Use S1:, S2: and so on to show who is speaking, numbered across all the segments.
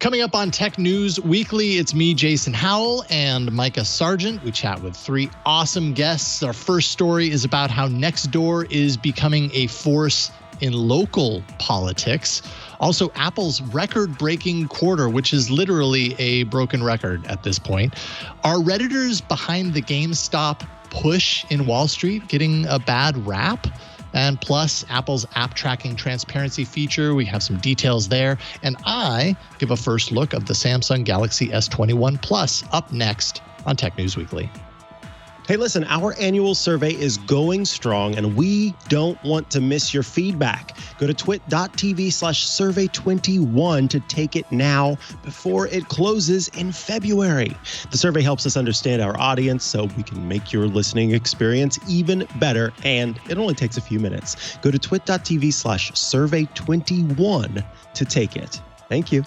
S1: Coming up on Tech News Weekly, it's me, Jason Howell, and Mikah Sargent. We chat with three awesome guests. Our first story is about how Nextdoor is becoming a force in local politics. Also, Apple's record-breaking quarter, which is literally a broken record at this point. Are Redditors behind the GameStop push in Wall Street getting a bad rap? And plus, Apple's app tracking transparency feature. We have some details there. And I give a first look of the Samsung Galaxy S21 Plus up next on Tech News Weekly.
S2: Hey, listen, our annual survey is going strong, and we don't want to miss your feedback. Go to twit.tv/survey21 to take it now before it closes in February. The survey helps us understand our audience so we can make your listening experience even better, and it only takes a few minutes. Go to twit.tv/survey21 to take it. Thank you.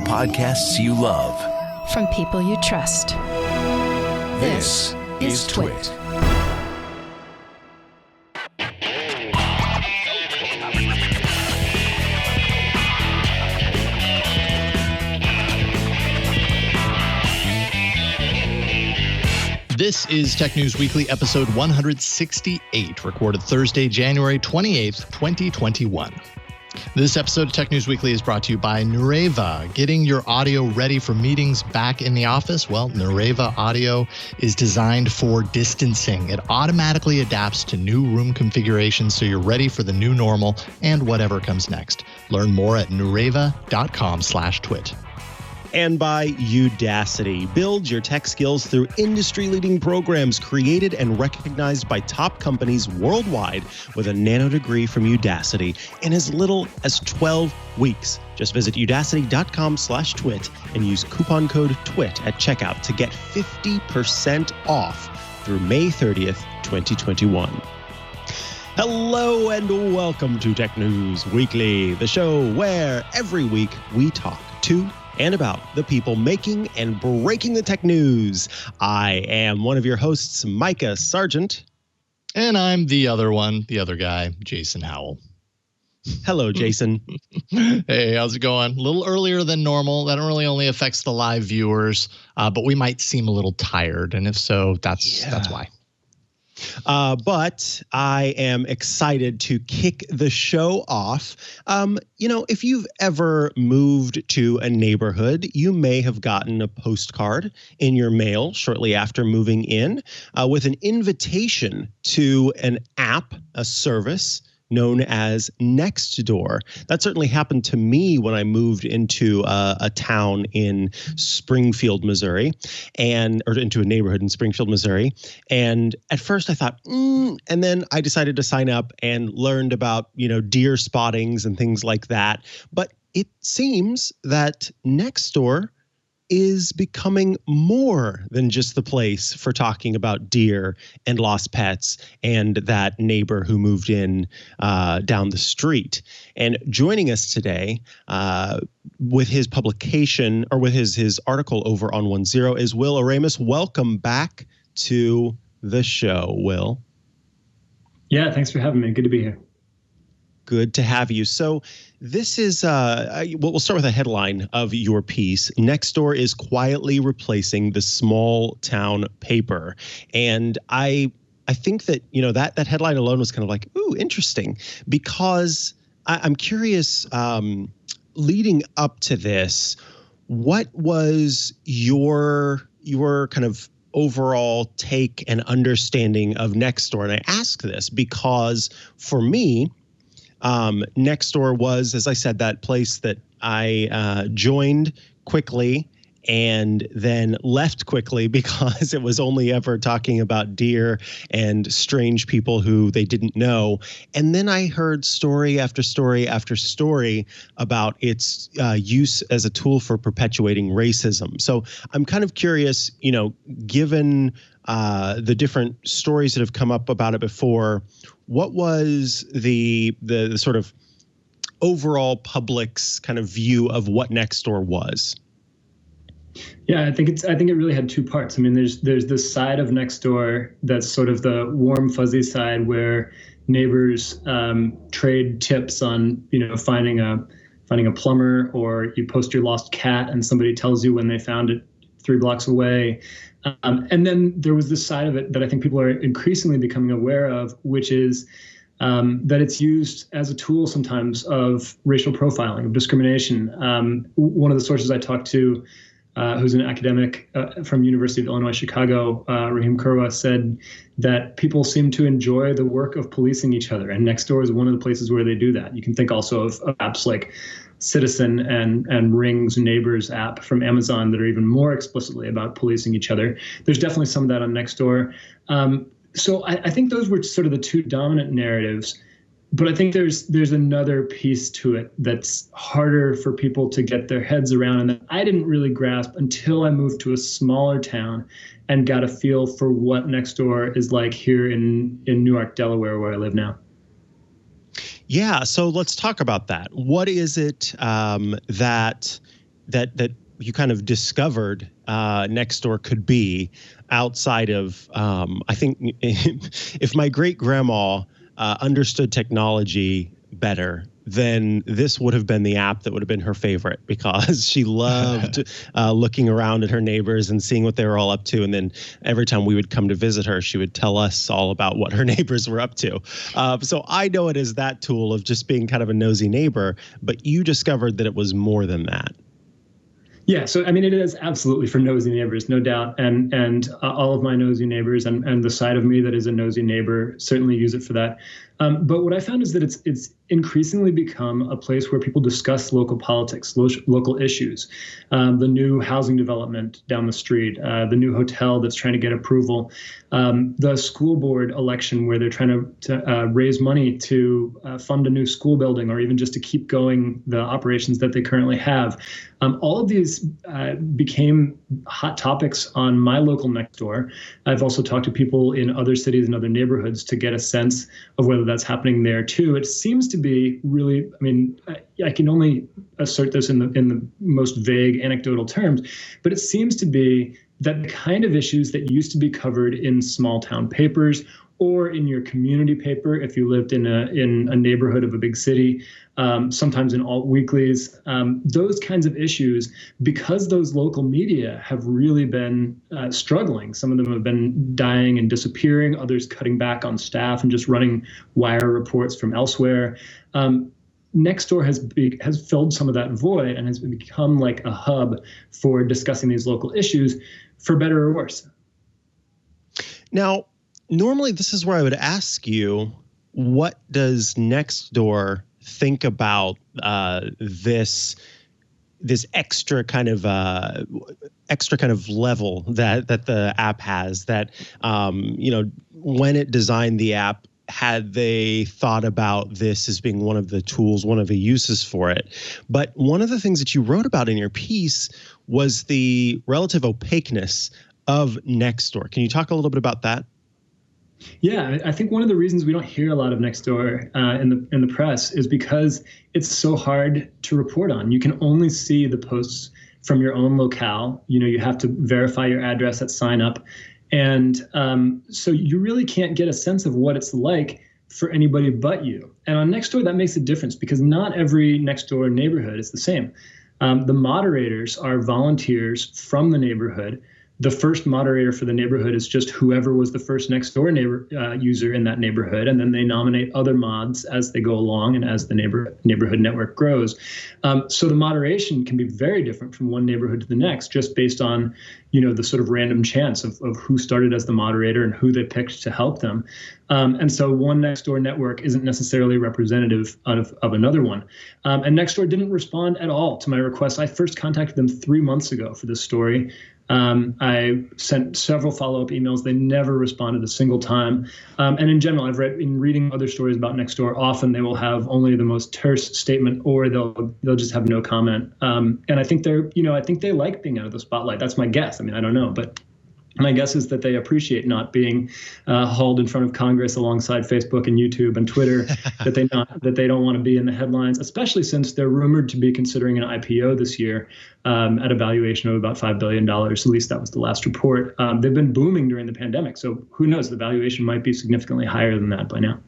S3: Podcasts you love.
S4: From people you trust.
S3: This is TWiT.
S1: This is Tech News Weekly, episode 168, recorded Thursday, January 28th, 2021. This episode of Tech News Weekly is brought to you by Nureva. Getting your audio ready for meetings back in the office? Well, Nureva audio is designed for distancing. It automatically adapts to new room configurations so you're ready for the new normal and whatever comes next. Learn more at nureva.com/twit.
S2: And by Udacity. Build your tech skills through industry-leading programs created and recognized by top companies worldwide with a nano degree from Udacity in as little as 12 weeks. Just visit udacity.com/twit and use coupon code TWIT at checkout to get 50% off through May 30th, 2021. Hello and welcome to Tech News Weekly, the show where every week we talk to and about the people making and breaking the tech news. I am one of your hosts, Mikah Sargent.
S1: And I'm the other guy, Jason Howell.
S2: Hello, Jason.
S1: Hey, how's it going? A little earlier than normal. That really only affects the live viewers, but we might seem a little tired. And if so, that's why.
S2: But I am excited to kick the show off. If you've ever moved to a neighborhood, you may have gotten a postcard in your mail shortly after moving in with an invitation to an app, a service known as Nextdoor. That certainly happened to me when I moved into a town in Springfield, Missouri, or into a neighborhood in Springfield, Missouri. And at first I thought, and then I decided to sign up and learned about, deer spottings and things like that. But it seems that Nextdoor is becoming more than just the place for talking about deer and lost pets and that neighbor who moved in down the street. And joining us today with his publication or with his article over on OneZero is Will Oremus. Welcome back to the show, Will.
S5: Yeah, thanks for having me. Good to be here.
S2: Good to have you. So this is, we'll start with a headline of your piece. Nextdoor is quietly replacing the small town paper. And I think that, that headline alone was kind of like, ooh, interesting, because I'm curious, leading up to this, what was your kind of overall take and understanding of Nextdoor? And I ask this because for me, Nextdoor was, as I said, that place that I joined quickly and then left quickly because it was only ever talking about deer and strange people who they didn't know. And then I heard story after story after story about its use as a tool for perpetuating racism. So I'm kind of curious, given the different stories that have come up about it before, what was the sort of overall public's kind of view of what Nextdoor was?
S5: Yeah, I think it really had two parts. I mean, there's this side of Nextdoor that's sort of the warm, fuzzy side where neighbors trade tips on, finding finding a plumber, or you post your lost cat and somebody tells you when they found it 3 blocks away. And then there was this side of it that I think people are increasingly becoming aware of, which is that it's used as a tool sometimes of racial profiling, of discrimination. One of the sources I talked to, who's an academic from University of Illinois Chicago, Raheem Kurwa, said that people seem to enjoy the work of policing each other, and Nextdoor is one of the places where they do that. You can think also of apps like Citizen and Ring's Neighbors app from Amazon that are even more explicitly about policing each other. There's definitely some of that on Nextdoor. So I think those were sort of the two dominant narratives. But I think there's another piece to it that's harder for people to get their heads around, and that I didn't really grasp until I moved to a smaller town and got a feel for what Nextdoor is like here in Newark, Delaware, where I live now.
S2: Yeah, so let's talk about that. What is it that you kind of discovered Nextdoor could be outside of? I think if my great grandma understood technology better, then this would have been the app that would have been her favorite, because she loved looking around at her neighbors and seeing what they were all up to. And then every time we would come to visit her, she would tell us all about what her neighbors were up to. So I know it as that tool of just being kind of a nosy neighbor, but you discovered that it was more than that.
S5: Yeah, so I mean, it is absolutely for nosy neighbors, no doubt. And all of my nosy neighbors and the side of me that is a nosy neighbor certainly use it for that. But what I found is that it's increasingly become a place where people discuss local politics, local issues, the new housing development down the street, the new hotel that's trying to get approval, the school board election where they're trying to raise money to fund a new school building, or even just to keep going the operations that they currently have. All of these became hot topics on my local Nextdoor. I've also talked to people in other cities and other neighborhoods to get a sense of whether that's happening there too. It seems to be really, I mean, I can only assert this in the most vague anecdotal terms, but it seems to be that the kind of issues that used to be covered in small town papers or in your community paper, if you lived in a neighborhood of a big city, sometimes in alt weeklies, those kinds of issues, because those local media have really been struggling. Some of them have been dying and disappearing, others cutting back on staff and just running wire reports from elsewhere. Nextdoor has filled some of that void and has become like a hub for discussing these local issues, for better or worse.
S2: Now, normally this is where I would ask you, what does Nextdoor think about this extra kind of level that the app has, that when it designed the app, had they thought about this as being one of the tools, one of the uses for it? But one of the things that you wrote about in your piece was the relative opaqueness of Nextdoor. Can you talk a little bit about that?
S5: Yeah, I think one of the reasons we don't hear a lot of Nextdoor in the press is because it's so hard to report on. You can only see the posts from your own locale. You have to verify your address at sign up. And so you really can't get a sense of what it's like for anybody but you. And on Nextdoor, that makes a difference, because not every Nextdoor neighborhood is the same. The moderators are volunteers from the neighborhood. The first moderator for the neighborhood is just whoever was the first Nextdoor user in that neighborhood, and then they nominate other mods as they go along and as the neighborhood network grows. So the moderation can be very different from one neighborhood to the next, just based on the sort of random chance of who started as the moderator and who they picked to help them. And so one Nextdoor network isn't necessarily representative of another one. And Nextdoor didn't respond at all to my request. I first contacted them 3 months ago for this story. I sent several follow-up emails. They never responded a single time. And in general, in reading other stories about Nextdoor, often they will have only the most terse statement, or they'll just have no comment. And I think they like being out of the spotlight. That's my guess. I mean, I don't know, but my guess is that they appreciate not being hauled in front of Congress alongside Facebook and YouTube and Twitter, that they don't want to be in the headlines, especially since they're rumored to be considering an IPO this year at a valuation of about $5 billion. At least that was the last report. They've been booming during the pandemic, so who knows? The valuation might be significantly higher than that by now.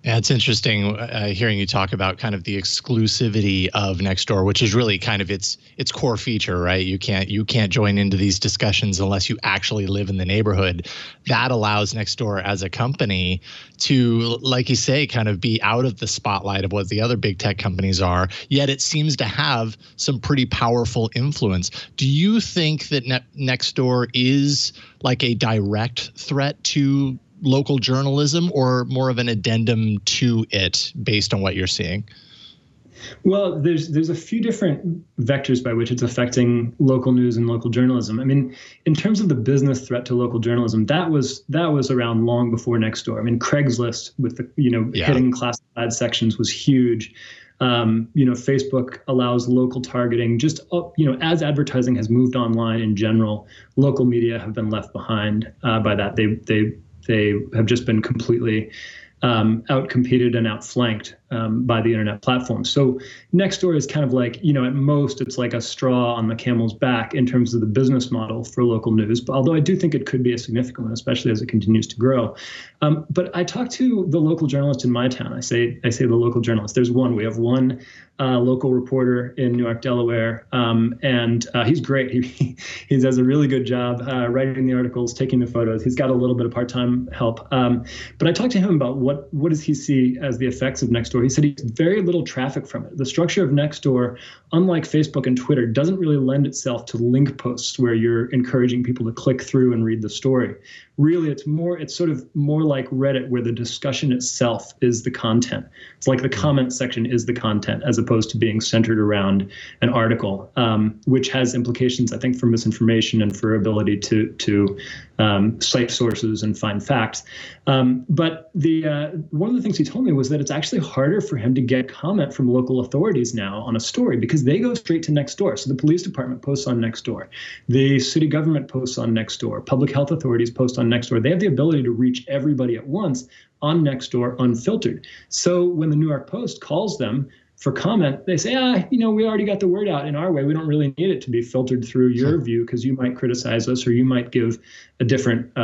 S1: Yeah, it's interesting hearing you talk about kind of the exclusivity of Nextdoor, which is really kind of its core feature, right? You can't join into these discussions unless you actually live in the neighborhood. That allows Nextdoor as a company to, like you say, kind of be out of the spotlight of what the other big tech companies are. Yet it seems to have some pretty powerful influence. Do you think that Nextdoor is like a direct threat to local journalism, or more of an addendum to it based on what you're seeing?
S5: Well, there's a few different vectors by which it's affecting local news and local journalism. I mean, in terms of the business threat to local journalism, that was around long before Nextdoor. I mean, Craigslist with the hitting classified sections was huge. Facebook allows local targeting. Just as advertising has moved online in general, local media have been left behind by that. They have just been completely outcompeted and outflanked by the internet platform. So Nextdoor is kind of like, at most it's like a straw on the camel's back in terms of the business model for local news. But although I do think it could be a significant one, especially as it continues to grow. But I talked to the local journalist in my town. I say the local journalist. There's one. We have one local reporter in Newark, Delaware, and he's great. He does a really good job writing the articles, taking the photos. He's got a little bit of part-time help. But I talked to him about what does he see as the effects of Nextdoor. He said he has very little traffic from it. The structure of Nextdoor, unlike Facebook and Twitter, doesn't really lend itself to link posts where you're encouraging people to click through and read the story. Really, it's sort of more like Reddit, where the discussion itself is the content. It's like the comment section is the content, as opposed to being centered around an article, which has implications, I think, for misinformation and for ability to cite sources and find facts. But one of the things he told me was that it's actually harder for him to get comment from local authorities now on a story, because they go straight to Nextdoor. So the police department posts on Nextdoor, the city government posts on Nextdoor, public health authorities post on Nextdoor. They have the ability to reach everybody at once on Nextdoor unfiltered. So when the New York Post calls them for comment, they say, we already got the word out in our way. We don't really need it to be filtered through your view, because you might criticize us or you might give a different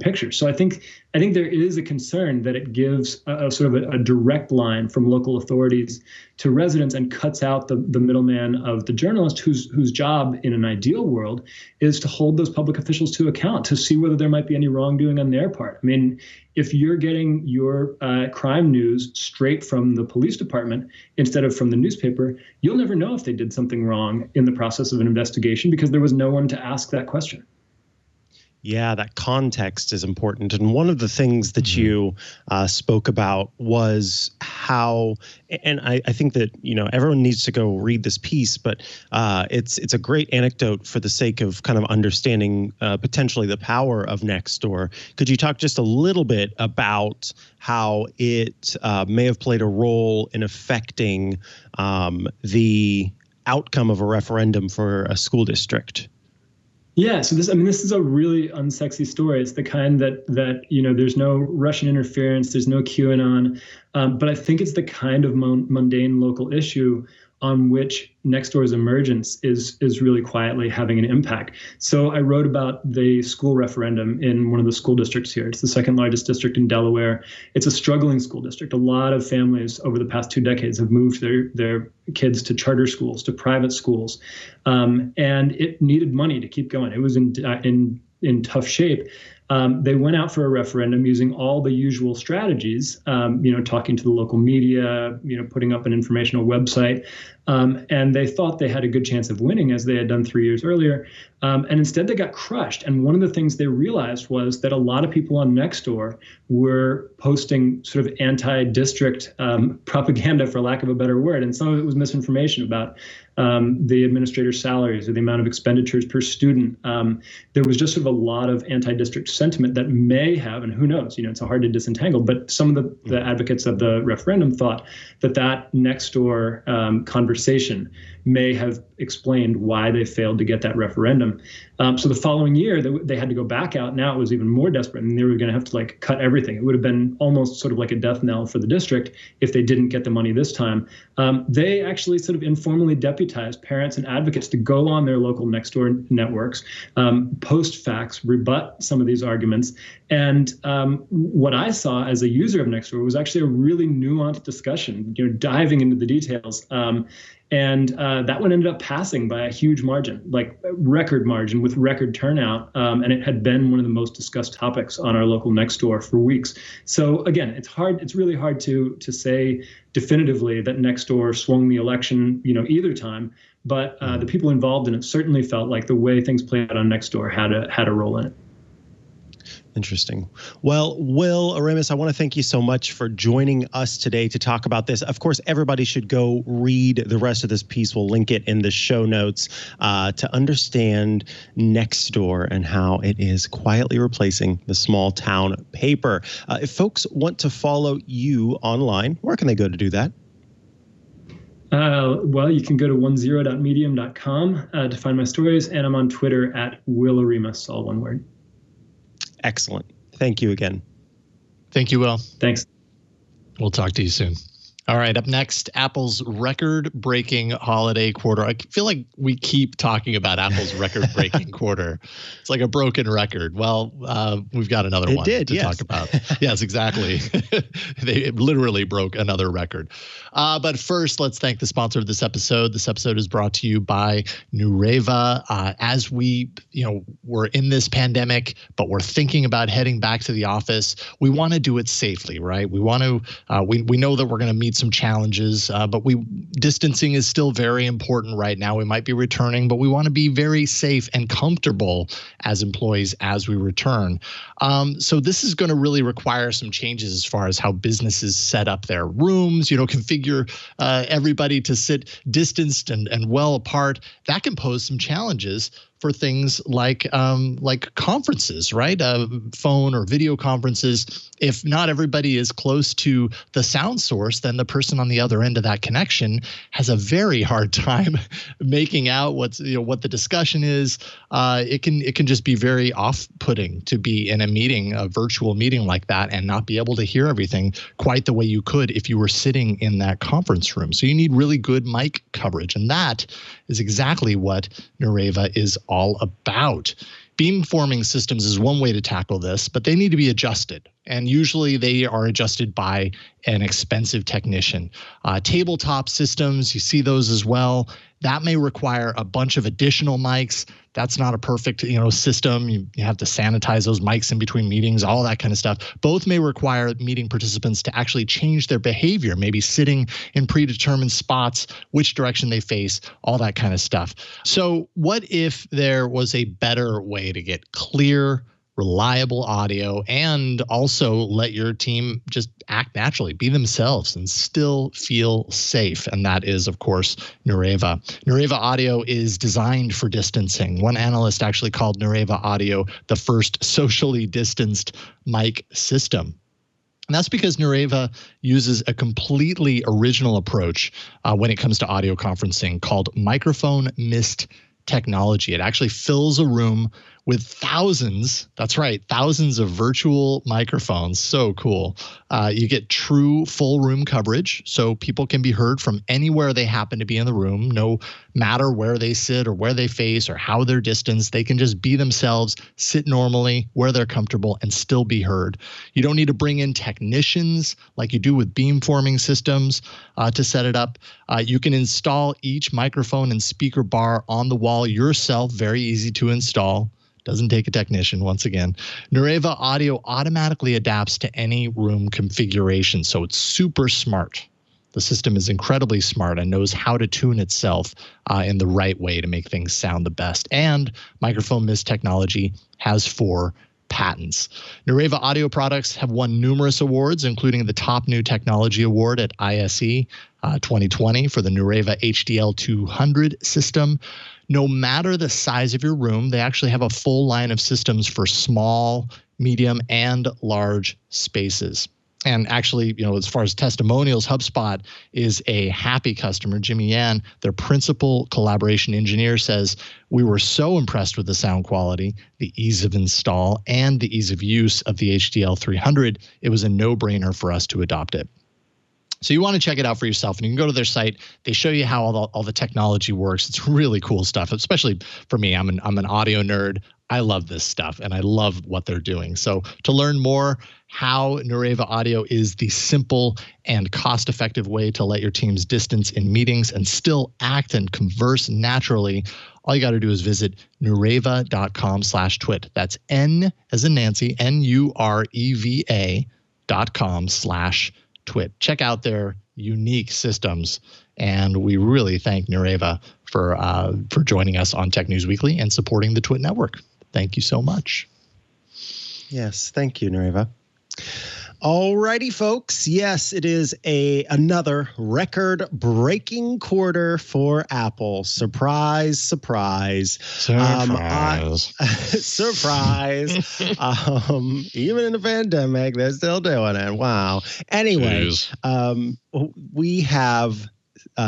S5: picture. So I think there is a concern that it gives a sort of a direct line from local authorities to residents and cuts out the middleman of the journalist, whose job in an ideal world is to hold those public officials to account, to see whether there might be any wrongdoing on their part. I mean, if you're getting your crime news straight from the police department instead of from the newspaper, you'll never know if they did something wrong in the process of an investigation, because there was no one to ask that question.
S2: Yeah, that context is important. And one of the things that you spoke about was how, and I think that, everyone needs to go read this piece, but it's a great anecdote for the sake of kind of understanding potentially the power of Nextdoor. Could you talk just a little bit about how it may have played a role in affecting the outcome of a referendum for a school district?
S5: Yeah, so this is a really unsexy story. It's the kind that there's no Russian interference, there's no QAnon, but I think it's the kind of mundane local issue on which Nextdoor's emergence is really quietly having an impact. So I wrote about the school referendum in one of the school districts here. It's the second largest district in Delaware. It's a struggling school district. A lot of families over the past 2 decades have moved their kids to charter schools, to private schools, and it needed money to keep going. It was in tough shape. They went out for a referendum using all the usual strategies, talking to the local media, putting up an informational website. And they thought they had a good chance of winning, as they had done 3 years earlier. And instead they got crushed. And one of the things they realized was that a lot of people on Nextdoor were posting sort of anti-district propaganda, for lack of a better word. And some of it was misinformation about the administrator's salaries or the amount of expenditures per student. There was just sort of a lot of anti-district sentiment that may have, and who knows, it's hard to disentangle, but some of the advocates of the referendum thought that Nextdoor conversation may have explained why they failed to get that referendum. So the following year, they had to go back out. Now it was even more desperate, and they were going to have to cut everything. It would have been almost sort of like a death knell for the district if they didn't get the money this time. they actually sort of informally deputized parents and advocates to go on their local Nextdoor networks, post facts, rebut some of these arguments. And what I saw as a user of Nextdoor was actually a really nuanced discussion, diving into the details. And that one ended up passing by a huge margin, like record margin with record turnout. And it had been one of the most discussed topics on our local Nextdoor for weeks. So again, it's really hard to say definitively that Nextdoor swung the election, either time. But the people involved in it certainly felt like the way things played out on Nextdoor had a role in it.
S2: Interesting. Well, Will, Oremus, I want to thank you so much for joining us today to talk about this. Of course, everybody should go read the rest of this piece. We'll link it in the show notes to understand Nextdoor and how it is quietly replacing the small town paper. If folks want to follow you online, where can they go to do that?
S5: Well, you can go to OneZero.medium.com to find my stories, and I'm on Twitter at Will Oremus, all one word.
S2: Excellent. Thank you again.
S1: Thank you, Will.
S5: Thanks.
S1: We'll talk to you soon. All right, up next, Apple's record-breaking holiday quarter. I feel like we keep talking about Apple's record-breaking quarter. It's like a broken record. Well, we've got another one to talk about. Yes, exactly. They literally broke another record. But first, let's thank the sponsor of this episode. This episode is brought to you by Nureva. As we're in this pandemic, but we're thinking about heading back to the office, we want to do it safely, right? We want to. We know that we're going to meet some challenges, but distancing is still very important right now. We might be returning, but we want to be very safe and comfortable as employees as we return. So this is going to really require some changes as far as how businesses set up their rooms, configure everybody to sit distanced and well apart. That can pose some challenges for things like conferences, right? Phone or video conferences. If not everybody is close to the sound source, then the person on the other end of that connection has a very hard time making out what the discussion is. It can just be very off-putting to be in a virtual meeting like that, and not be able to hear everything quite the way you could if you were sitting in that conference room. So you need really good mic coverage, and that is exactly what Nureva is all about. Beamforming systems is one way to tackle this, but they need to be adjusted. And usually they are adjusted by an expensive technician. Tabletop systems, you see those as well. That may require a bunch of additional mics. That's not a perfect, system. You have to sanitize those mics in between meetings, all that kind of stuff. Both may require meeting participants to actually change their behavior, maybe sitting in predetermined spots, which direction they face, all that kind of stuff. So what if there was a better way to get clear, reliable audio and also let your team just act naturally, be themselves, and still feel safe? And that is, of course, Nureva. Nureva Audio is designed for distancing. One analyst actually called Nureva Audio the first socially distanced mic system. And that's because Nureva uses a completely original approach when it comes to audio conferencing called microphone mist technology. It actually fills a room with thousands, that's right, thousands of virtual microphones. So cool. You get true full room coverage, so people can be heard from anywhere they happen to be in the room, no matter where they sit or where they face or how they're distanced. They can just be themselves, sit normally where they're comfortable, and still be heard. You don't need to bring in technicians like you do with beamforming systems to set it up. You can install each microphone and speaker bar on the wall yourself, very easy to install. Doesn't take a technician, once again. Nureva Audio automatically adapts to any room configuration, so it's super smart. The system is incredibly smart and knows how to tune itself in the right way to make things sound the best. And microphone mist technology has 4 patents. Nureva Audio products have won numerous awards, including the Top New Technology Award at ISE 2020 for the Nureva HDL 200 system. No matter the size of your room, they actually have a full line of systems for small, medium, and large spaces. And actually, as far as testimonials, HubSpot is a happy customer. Jimmy Yan, their principal collaboration engineer, says, "We were so impressed with the sound quality, the ease of install, and the ease of use of the HDL 300. It was a no-brainer for us to adopt it." So you want to check it out for yourself, and you can go to their site. They show you how all the technology works. It's really cool stuff, especially for me. I'm an audio nerd. I love this stuff, and I love what they're doing. So to learn more how Nureva Audio is the simple and cost-effective way to let your teams distance in meetings and still act and converse naturally, all you got to do is visit nureva.com/twit. That's N as in Nancy, NUREVA.com/twit. Check out their unique systems. And we really thank Nureva for joining us on Tech News Weekly and supporting the TWiT network. Thank you so much.
S2: Yes, thank you, Nureva. All righty, folks. Yes, it is another record-breaking quarter for Apple. Surprise, surprise.
S1: Surprise.
S2: Surprise. Even in the pandemic, they're still doing it. Wow. Anyway, we have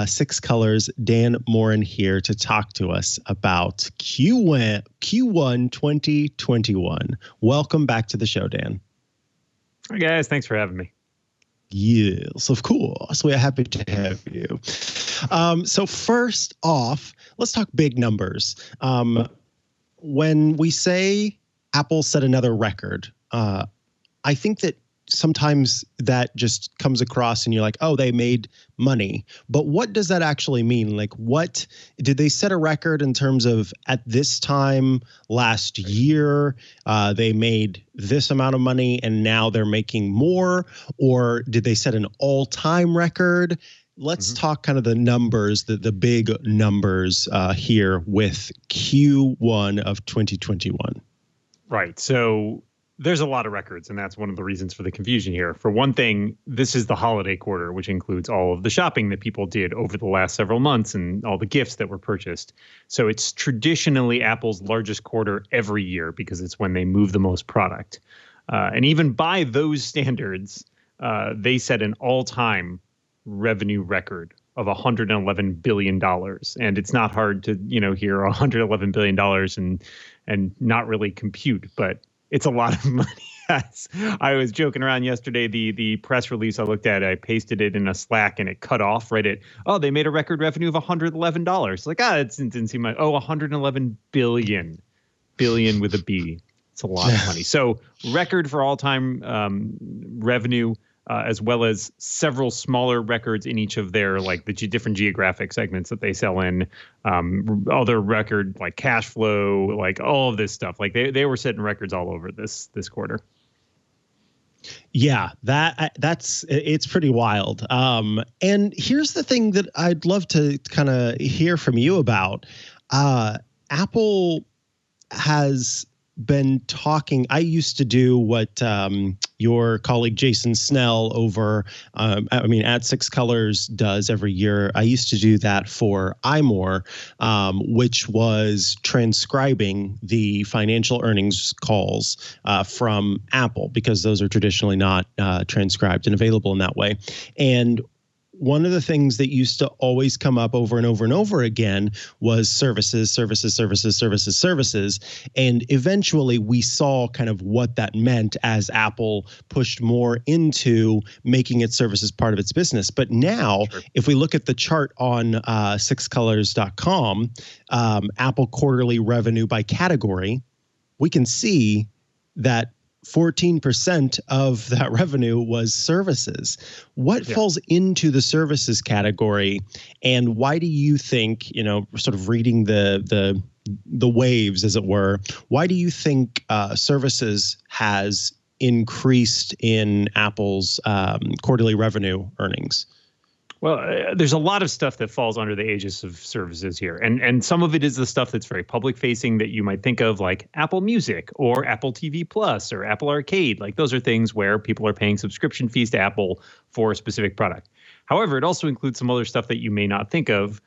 S2: Six Colors Dan Moren here to talk to us about Q1 2021. Welcome back to the show, Dan.
S6: Hi, guys. Thanks for having me.
S2: Yes, of course. We are happy to have you. So first off, let's talk big numbers. When we say Apple set another record, I think that sometimes that just comes across and you're like, oh, they made money. But what does that actually mean? Like, what did they set a record in terms of at this time last year, they made this amount of money and now they're making more? Or did they set an all-time record? Let's talk kind of the numbers, the big numbers here with Q1 of 2021.
S6: Right. So there's a lot of records, and that's one of the reasons for the confusion here. For one thing, this is the holiday quarter, which includes all of the shopping that people did over the last several months and all the gifts that were purchased. So it's traditionally Apple's largest quarter every year because it's when they move the most product. And even by those standards, they set an all-time revenue record of $111 billion. And it's not hard to, hear $111 billion and not really compute, but it's a lot of money. I was joking around yesterday. The press release I looked at, I pasted it in a Slack and it cut off right at, they made a record revenue of $111. Like, it didn't seem like, 111 billion. Billion with a B. It's a lot of money. So record for all-time revenue, as well as several smaller records in each of their, like, the different geographic segments that they sell in, other record, like cash flow, like all of this stuff. Like they were setting records all over this quarter.
S2: Yeah, it's pretty wild. And here's the thing that I'd love to kind of hear from you about. Apple has been talking. I used to do what your colleague Jason Snell over, at Six Colors does every year. I used to do that for iMore, which was transcribing the financial earnings calls from Apple, because those are traditionally not transcribed and available in that way. And one of the things that used to always come up over and over and over again was services. And eventually we saw kind of what that meant as Apple pushed more into making its services part of its business. But now, if we look at the chart on sixcolors.com, Apple quarterly revenue by category, we can see that 14% of that revenue was services. What falls into the services category, and why do you think, sort of reading the waves, as it were, why do you think services has increased in Apple's quarterly revenue earnings?
S6: Well, there's a lot of stuff that falls under the aegis of services here. And some of it is the stuff that's very public facing that you might think of, like Apple Music or Apple TV Plus or Apple Arcade. Like, those are things where people are paying subscription fees to Apple for a specific product. However, it also includes some other stuff that you may not think of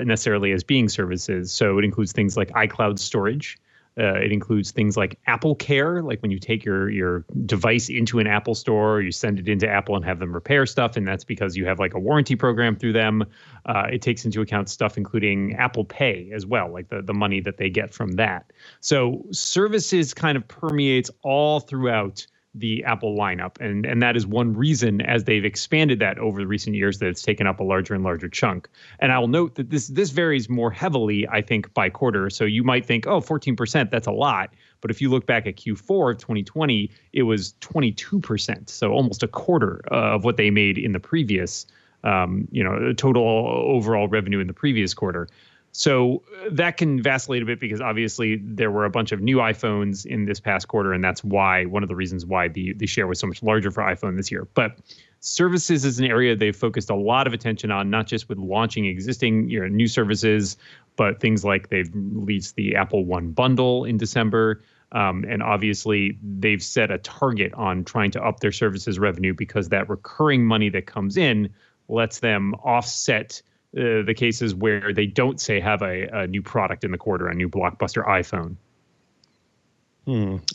S6: necessarily as being services. So it includes things like iCloud storage. It includes things like Apple Care, like when you take your device into an Apple store, you send it into Apple and have them repair stuff, and that's because you have like a warranty program through them. It takes into account stuff including Apple Pay as well, like the money that they get from that. So services kind of permeates all throughout the Apple lineup. And that is one reason, as they've expanded that over the recent years, that it's taken up a larger and larger chunk. And I will note that this varies more heavily, I think, by quarter. So you might think, oh, 14%, that's a lot. But if you look back at Q4 of 2020, it was 22%. So almost a quarter of what they made in the previous, total overall revenue in the previous quarter. So that can vacillate a bit because obviously there were a bunch of new iPhones in this past quarter, and that's why one of the reasons why the share was so much larger for iPhone this year. But services is an area they've focused a lot of attention on, not just with launching existing new services, but things like they've released the Apple One bundle in December. And obviously they've set a target on trying to up their services revenue because that recurring money that comes in lets them offset the cases where they don't, say, have a new product in the quarter, a new blockbuster iPhone.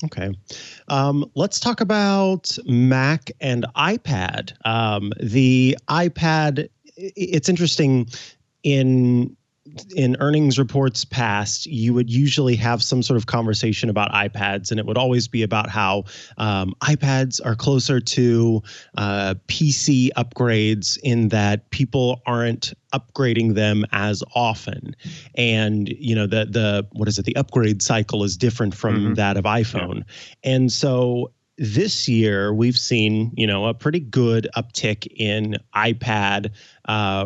S2: Okay. Let's talk about Mac and iPad. The iPad, it's interesting, in earnings reports past, you would usually have some sort of conversation about iPads, and it would always be about how iPads are closer to PC upgrades in that people aren't upgrading them as often. And, the upgrade cycle is different from that of iPhone. Yeah. And so this year, we've seen, a pretty good uptick in iPad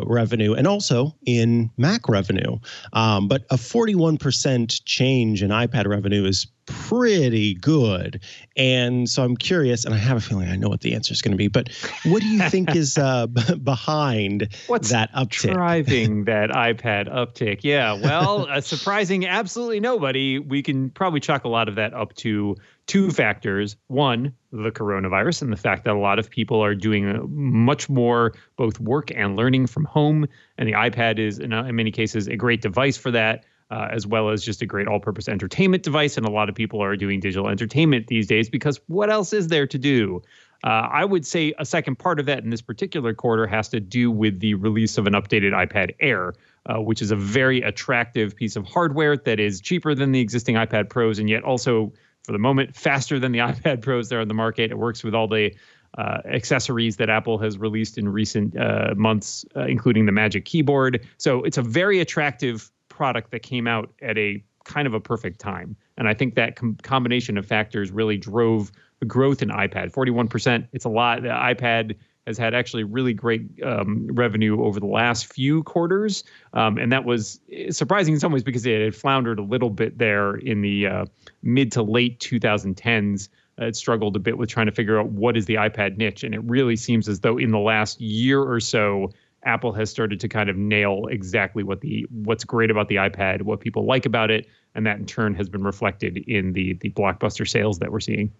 S2: revenue and also in Mac revenue. But a 41% change in iPad revenue is pretty good. And so I'm curious, and I have a feeling I know what the answer is going to be, but what do you think is behind that uptick?
S6: What's driving that iPad uptick? Yeah, well, surprising absolutely nobody. We can probably chalk a lot of that up to two factors. One, the coronavirus and the fact that a lot of people are doing much more both work and learning from home. And the iPad is, in many cases, a great device for that. As well as just a great all-purpose entertainment device. And a lot of people are doing digital entertainment these days because what else is there to do? I would say a second part of that in this particular quarter has to do with the release of an updated iPad Air, which is a very attractive piece of hardware that is cheaper than the existing iPad Pros and yet also, for the moment, faster than the iPad Pros that are on the market. It works with all the accessories that Apple has released in recent months, including the Magic Keyboard. So it's a very attractive product that came out at a kind of a perfect time. And I think that combination of factors really drove the growth in iPad. 41%, it's a lot. The iPad has had actually really great revenue over the last few quarters. And that was surprising in some ways because it had floundered a little bit there in the mid to late 2010s. It struggled a bit with trying to figure out what is the iPad niche. And it really seems as though in the last year or so, Apple has started to kind of nail exactly what's great about the iPad, what people like about it, and that in turn has been reflected in the blockbuster sales that we're seeing.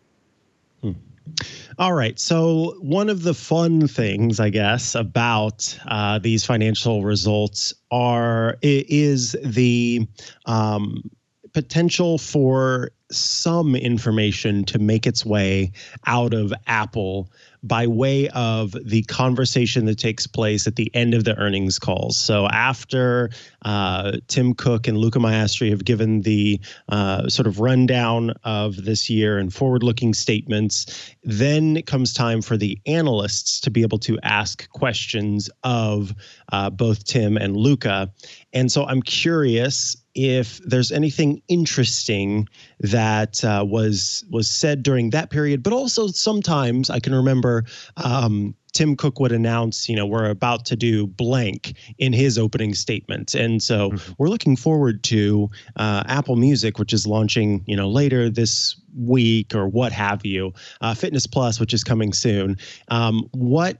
S2: All right. So one of the fun things, I guess, about these financial results is the potential for some information to make its way out of Apple by way of the conversation that takes place at the end of the earnings calls. So after Tim Cook and Luca Maestri have given the sort of rundown of this year and forward-looking statements, then it comes time for the analysts to be able to ask questions of both Tim and Luca. And so I'm curious if there's anything interesting that was said during that period, but also sometimes I can remember Tim Cook would announce, we're about to do blank in his opening statement. And so we're looking forward to Apple Music, which is launching, later this week or what have you, Fitness Plus, which is coming soon. What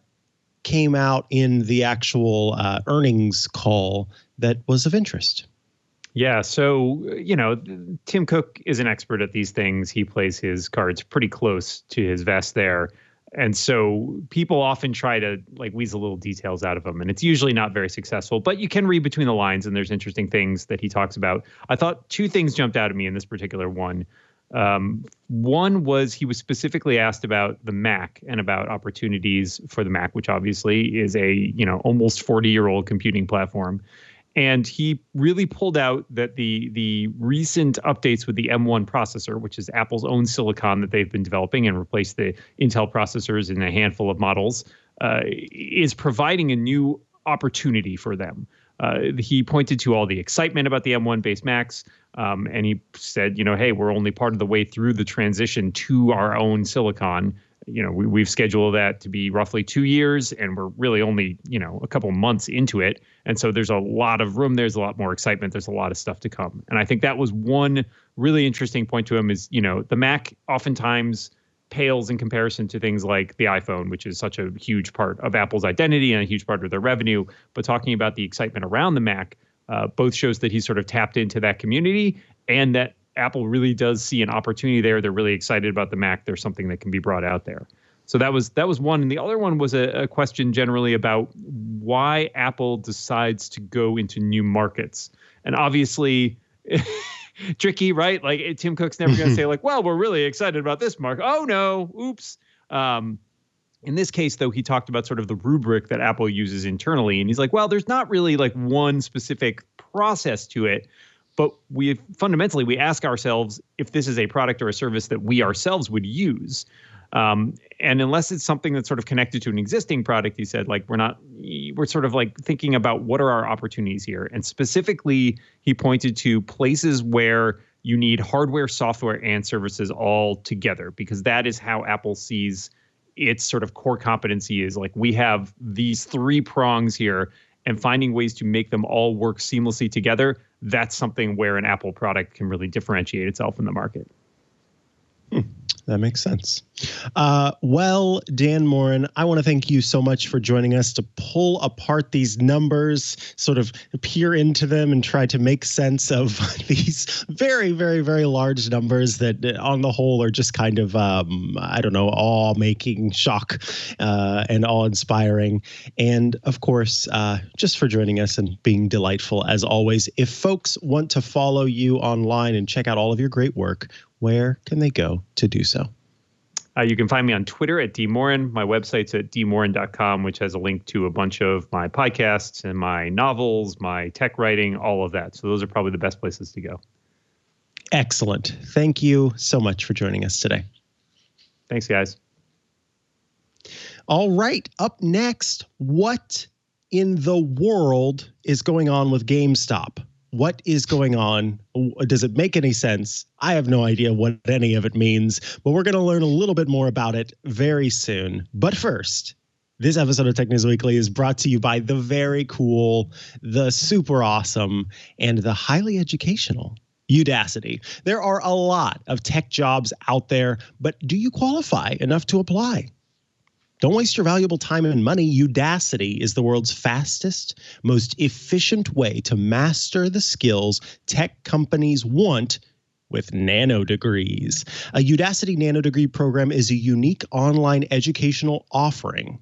S2: came out in the actual earnings call that was of interest?
S6: Yeah. So, Tim Cook is an expert at these things. He plays his cards pretty close to his vest there. And so people often try to weasel little details out of him. And it's usually not very successful, but you can read between the lines and there's interesting things that he talks about. I thought two things jumped out at me in this particular one. One was he was specifically asked about the Mac and about opportunities for the Mac, which obviously is a, almost 40-year-old computing platform. And he really pulled out that the recent updates with the M1 processor, which is Apple's own silicon that they've been developing and replaced the Intel processors in a handful of models, is providing a new opportunity for them. He pointed to all the excitement about the M1 based Macs, and he said, hey, we're only part of the way through the transition to our own silicon. We've scheduled that to be roughly 2 years, and we're really only, a couple months into it. And so there's a lot of room. There's a lot more excitement. There's a lot of stuff to come. And I think that was one really interesting point to him is, the Mac oftentimes pales in comparison to things like the iPhone, which is such a huge part of Apple's identity and a huge part of their revenue. But talking about the excitement around the Mac, both shows that he's sort of tapped into that community and that Apple really does see an opportunity there. They're really excited about the Mac. There's something that can be brought out there. So that was one. And the other one was a question generally about why Apple decides to go into new markets. And obviously, tricky, right? Like Tim Cook's never going to say like, well, we're really excited about this market. Oh, no. Oops. In this case, though, he talked about sort of the rubric that Apple uses internally. And he's like, well, there's not really like one specific process to it. But we ask ourselves if this is a product or a service that we ourselves would use. And unless it's something that's sort of connected to an existing product, he said, like, we're sort of like thinking about what are our opportunities here. And specifically, he pointed to places where you need hardware, software, and services all together, because that is how Apple sees its sort of core competency is like, we have these three prongs here, and finding ways to make them all work seamlessly together. That's something where an Apple product can really differentiate itself in the market.
S2: That makes sense. Well, Dan Moren, I want to thank you so much for joining us to pull apart these numbers, sort of peer into them and try to make sense of these very, very, very large numbers that on the whole are just kind of, awe-making, shock and awe-inspiring. And of course, just for joining us and being delightful as always. If folks want to follow you online and check out all of your great work, where can they go to do so?
S6: You can find me on Twitter at dmoren. My website's at dmoren.com, which has a link to a bunch of my podcasts and my novels, my tech writing, all of that. So those are probably the best places to go.
S2: Excellent. Thank you so much for joining us today.
S6: Thanks, guys.
S2: All right. Up next, what in the world is going on with GameStop? What is going on? Does it make any sense? I have no idea what any of it means, but we're going to learn a little bit more about it very soon. But first, this episode of Tech News Weekly is brought to you by the very cool, the super awesome, and the highly educational Udacity. There are a lot of tech jobs out there, but do you qualify enough to apply? Don't waste your valuable time and money. Udacity is the world's fastest, most efficient way to master the skills tech companies want with nano degrees. A Udacity nano degree program is a unique online educational offering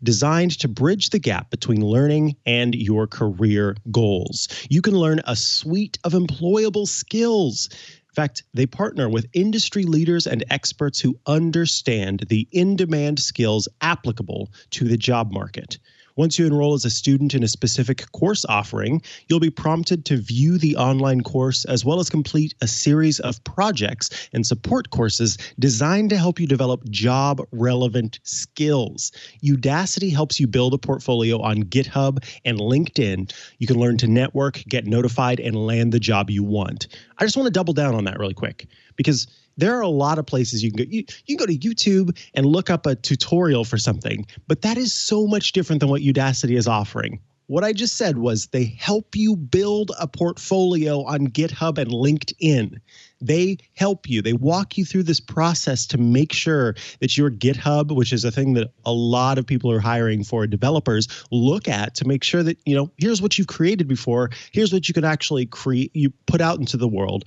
S2: designed to bridge the gap between learning and your career goals. You can learn a suite of employable skills. In fact, they partner with industry leaders and experts who understand the in-demand skills applicable to the job market. Once you enroll as a student in a specific course offering, you'll be prompted to view the online course as well as complete a series of projects and support courses designed to help you develop job-relevant skills. Udacity helps you build a portfolio on GitHub and LinkedIn. You can learn to network, get notified, and land the job you want. I just want to double down on that really quick because there are a lot of places you can go. You can go to YouTube and look up a tutorial for something, but that is so much different than what Udacity is offering. What I just said was they help you build a portfolio on GitHub and LinkedIn. They help you. They walk you through this process to make sure that your GitHub, which is a thing that a lot of people are hiring for developers, look at to make sure that, here's what you've created before. Here's what you can actually you put out into the world.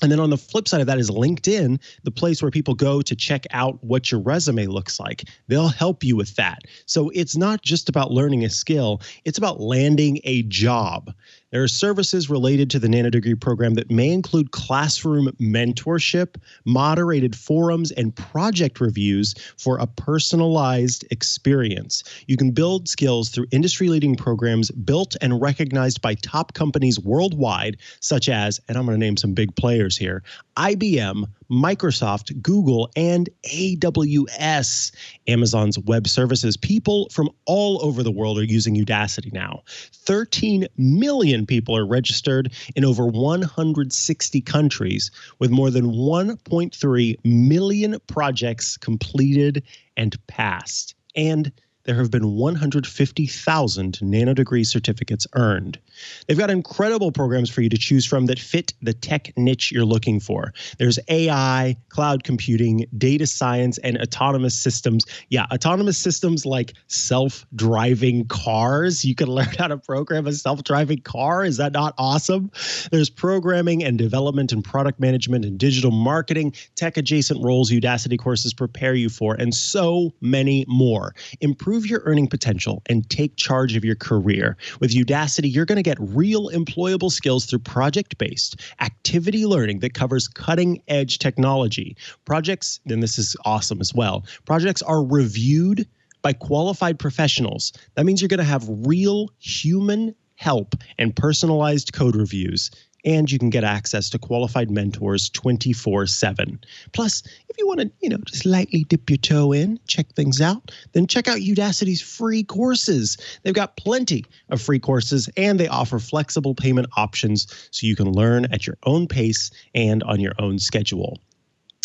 S2: And then on the flip side of that is LinkedIn, the place where people go to check out what your resume looks like. They'll help you with that. So it's not just about learning a skill. It's about landing a job. There are services related to the nanodegree program that may include classroom mentorship, moderated forums, and project reviews for a personalized experience. You can build skills through industry-leading programs built and recognized by top companies worldwide, such as, and I'm going to name some big players here, IBM, Microsoft, Google, and AWS, Amazon's web services. People from all over the world are using Udacity now. 13 million people are registered in over 160 countries, with more than 1.3 million projects completed and passed. And there have been 150,000 nanodegree certificates earned. They've got incredible programs for you to choose from that fit the tech niche you're looking for. There's AI, cloud computing, data science, and autonomous systems. Yeah, autonomous systems like self-driving cars. You can learn how to program a self-driving car. Is that not awesome? There's programming and development and product management and digital marketing, tech-adjacent roles Udacity courses prepare you for, and so many more. Improve your earning potential and take charge of your career. With Udacity, you're going to get real employable skills through project-based activity learning that covers cutting-edge technology. Projects, and this is awesome as well, projects are reviewed by qualified professionals. That means you're going to have real human help and personalized code reviews. And you can get access to qualified mentors 24/7. Plus, if you want to, just lightly dip your toe in, check things out, then check out Udacity's free courses. They've got plenty of free courses, and they offer flexible payment options so you can learn at your own pace and on your own schedule.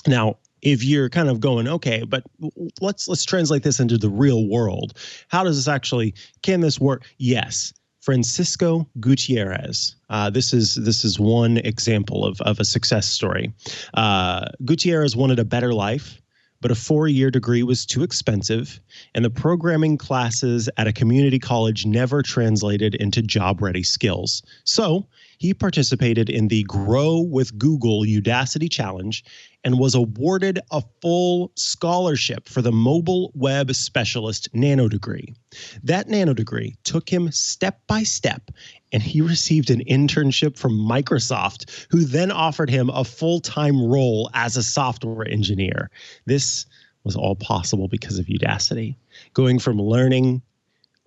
S2: Now, if you're kind of going, okay, but let's translate this into the real world. How does this actually, can this work? Yes. Francisco Gutierrez. This is one example of a success story. Gutierrez wanted a better life, but a 4-year degree was too expensive, and the programming classes at a community college never translated into job-ready skills. So he participated in the Grow with Google Udacity Challenge and was awarded a full scholarship for the Mobile Web Specialist Nano degree. That nano degree took him step by step, and he received an internship from Microsoft, who then offered him a full-time role as a software engineer. This was all possible because of Udacity, going from learning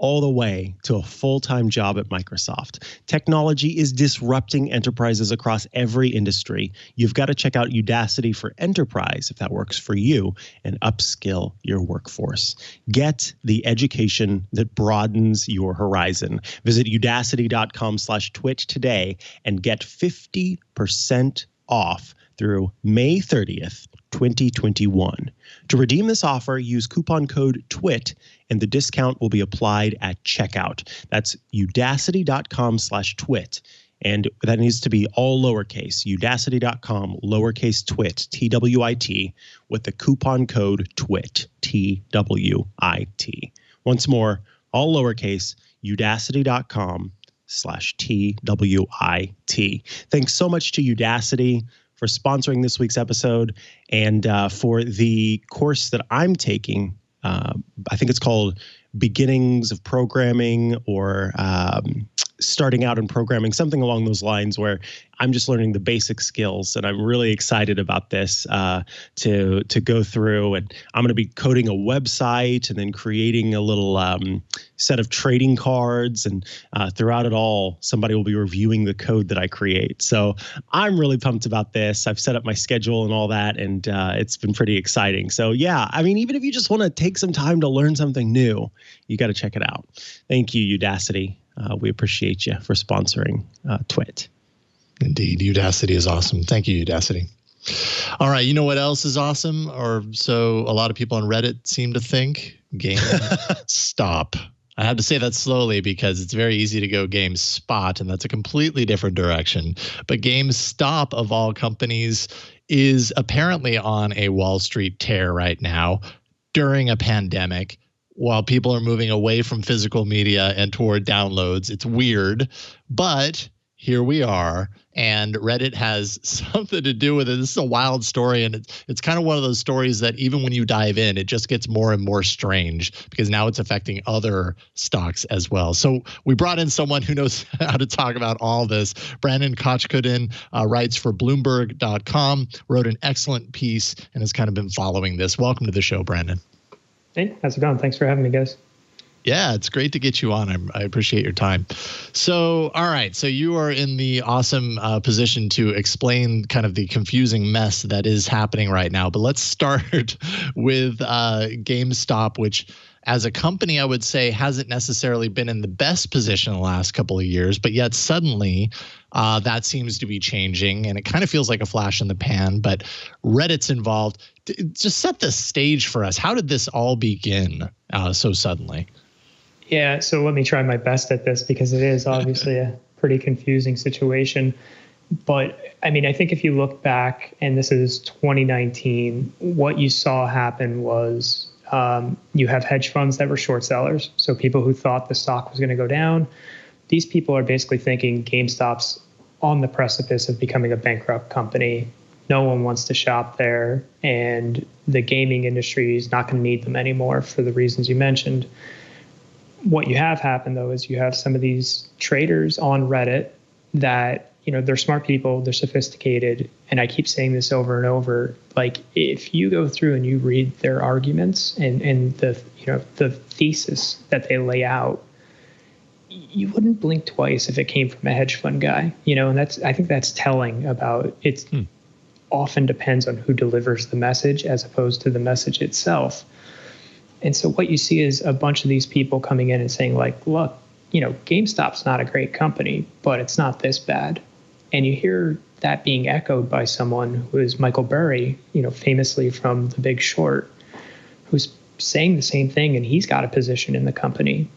S2: all the way to a full-time job at Microsoft. Technology is disrupting enterprises across every industry. You've got to check out Udacity for Enterprise, if that works for you, and upskill your workforce. Get the education that broadens your horizon. Visit udacity.com/twit today and get 50% off through May 30th, 2021. To redeem this offer, use coupon code TWIT, and the discount will be applied at checkout. That's udacity.com/twit. And that needs to be all lowercase, udacity.com, lowercase twit, TWIT, with the coupon code TWIT, TWIT. Once more, all lowercase, udacity.com/TWIT. Thanks so much to Udacity for sponsoring this week's episode, and for the course that I'm taking. I think it's called Beginnings of Programming, or starting out in programming, something along those lines, where I'm just learning the basic skills. And I'm really excited about this to go through. And I'm going to be coding a website and then creating a little set of trading cards. And throughout it all, somebody will be reviewing the code that I create. So I'm really pumped about this. I've set up my schedule and all that, and it's been pretty exciting. So yeah, I mean, even if you just want to take some time to learn something new, you got to check it out. Thank you, Udacity. We appreciate you for sponsoring TWiT.
S1: Indeed. Udacity is awesome. Thank you, Udacity. All right. You know what else is awesome? Or so a lot of people on Reddit seem to think. Gamestop. I had to say that slowly because it's very easy to go GameSpot, and that's a completely different direction. But GameStop, of all companies, is apparently on a Wall Street tear right now during a pandemic, while people are moving away from physical media and toward downloads. It's weird, but here we are, and Reddit has something to do with it. This is a wild story, and it's kind of one of those stories that even when you dive in, it just gets more and more strange because now it's affecting other stocks as well. So we brought in someone who knows how to talk about all this. Brandon Kochkodin writes for Bloomberg.com, wrote an excellent piece, and has kind of been following this. Welcome to the show, Brandon.
S7: Hey, how's it going? Thanks for having me, guys.
S1: Yeah, it's great to get you on. I appreciate your time. So, all right. So you are in the awesome position to explain kind of the confusing mess that is happening right now. But let's start with GameStop, which as a company, I would say hasn't necessarily been in the best position the last couple of years, but yet suddenly that seems to be changing, and it kind of feels like a flash in the pan, but Reddit's involved. Just set the stage for us. How did this all begin so suddenly?
S7: Yeah, so let me try my best at this because it is obviously a pretty confusing situation. But I mean, I think if you look back, and this is 2019, what you saw happen was you have hedge funds that were short sellers. So people who thought the stock was going to go down. These people are basically thinking GameStop's on the precipice of becoming a bankrupt company. No one wants to shop there, and the gaming industry is not going to need them anymore for the reasons you mentioned. What you have happened, though, is you have some of these traders on Reddit that, you know, they're smart people, they're sophisticated, and I keep saying this over and over. Like, if you go through and you read their arguments and the, you know, the thesis that they lay out, you wouldn't blink twice if it came from a hedge fund guy, you know, and I think that's telling about it. Often depends on who delivers the message as opposed to the message itself. And so what you see is a bunch of these people coming in and saying, like, look, you know, GameStop's not a great company, but it's not this bad. And you hear that being echoed by someone who is Michael Burry, you know, famously from The Big Short, who's saying the same thing, and he's got a position in the company.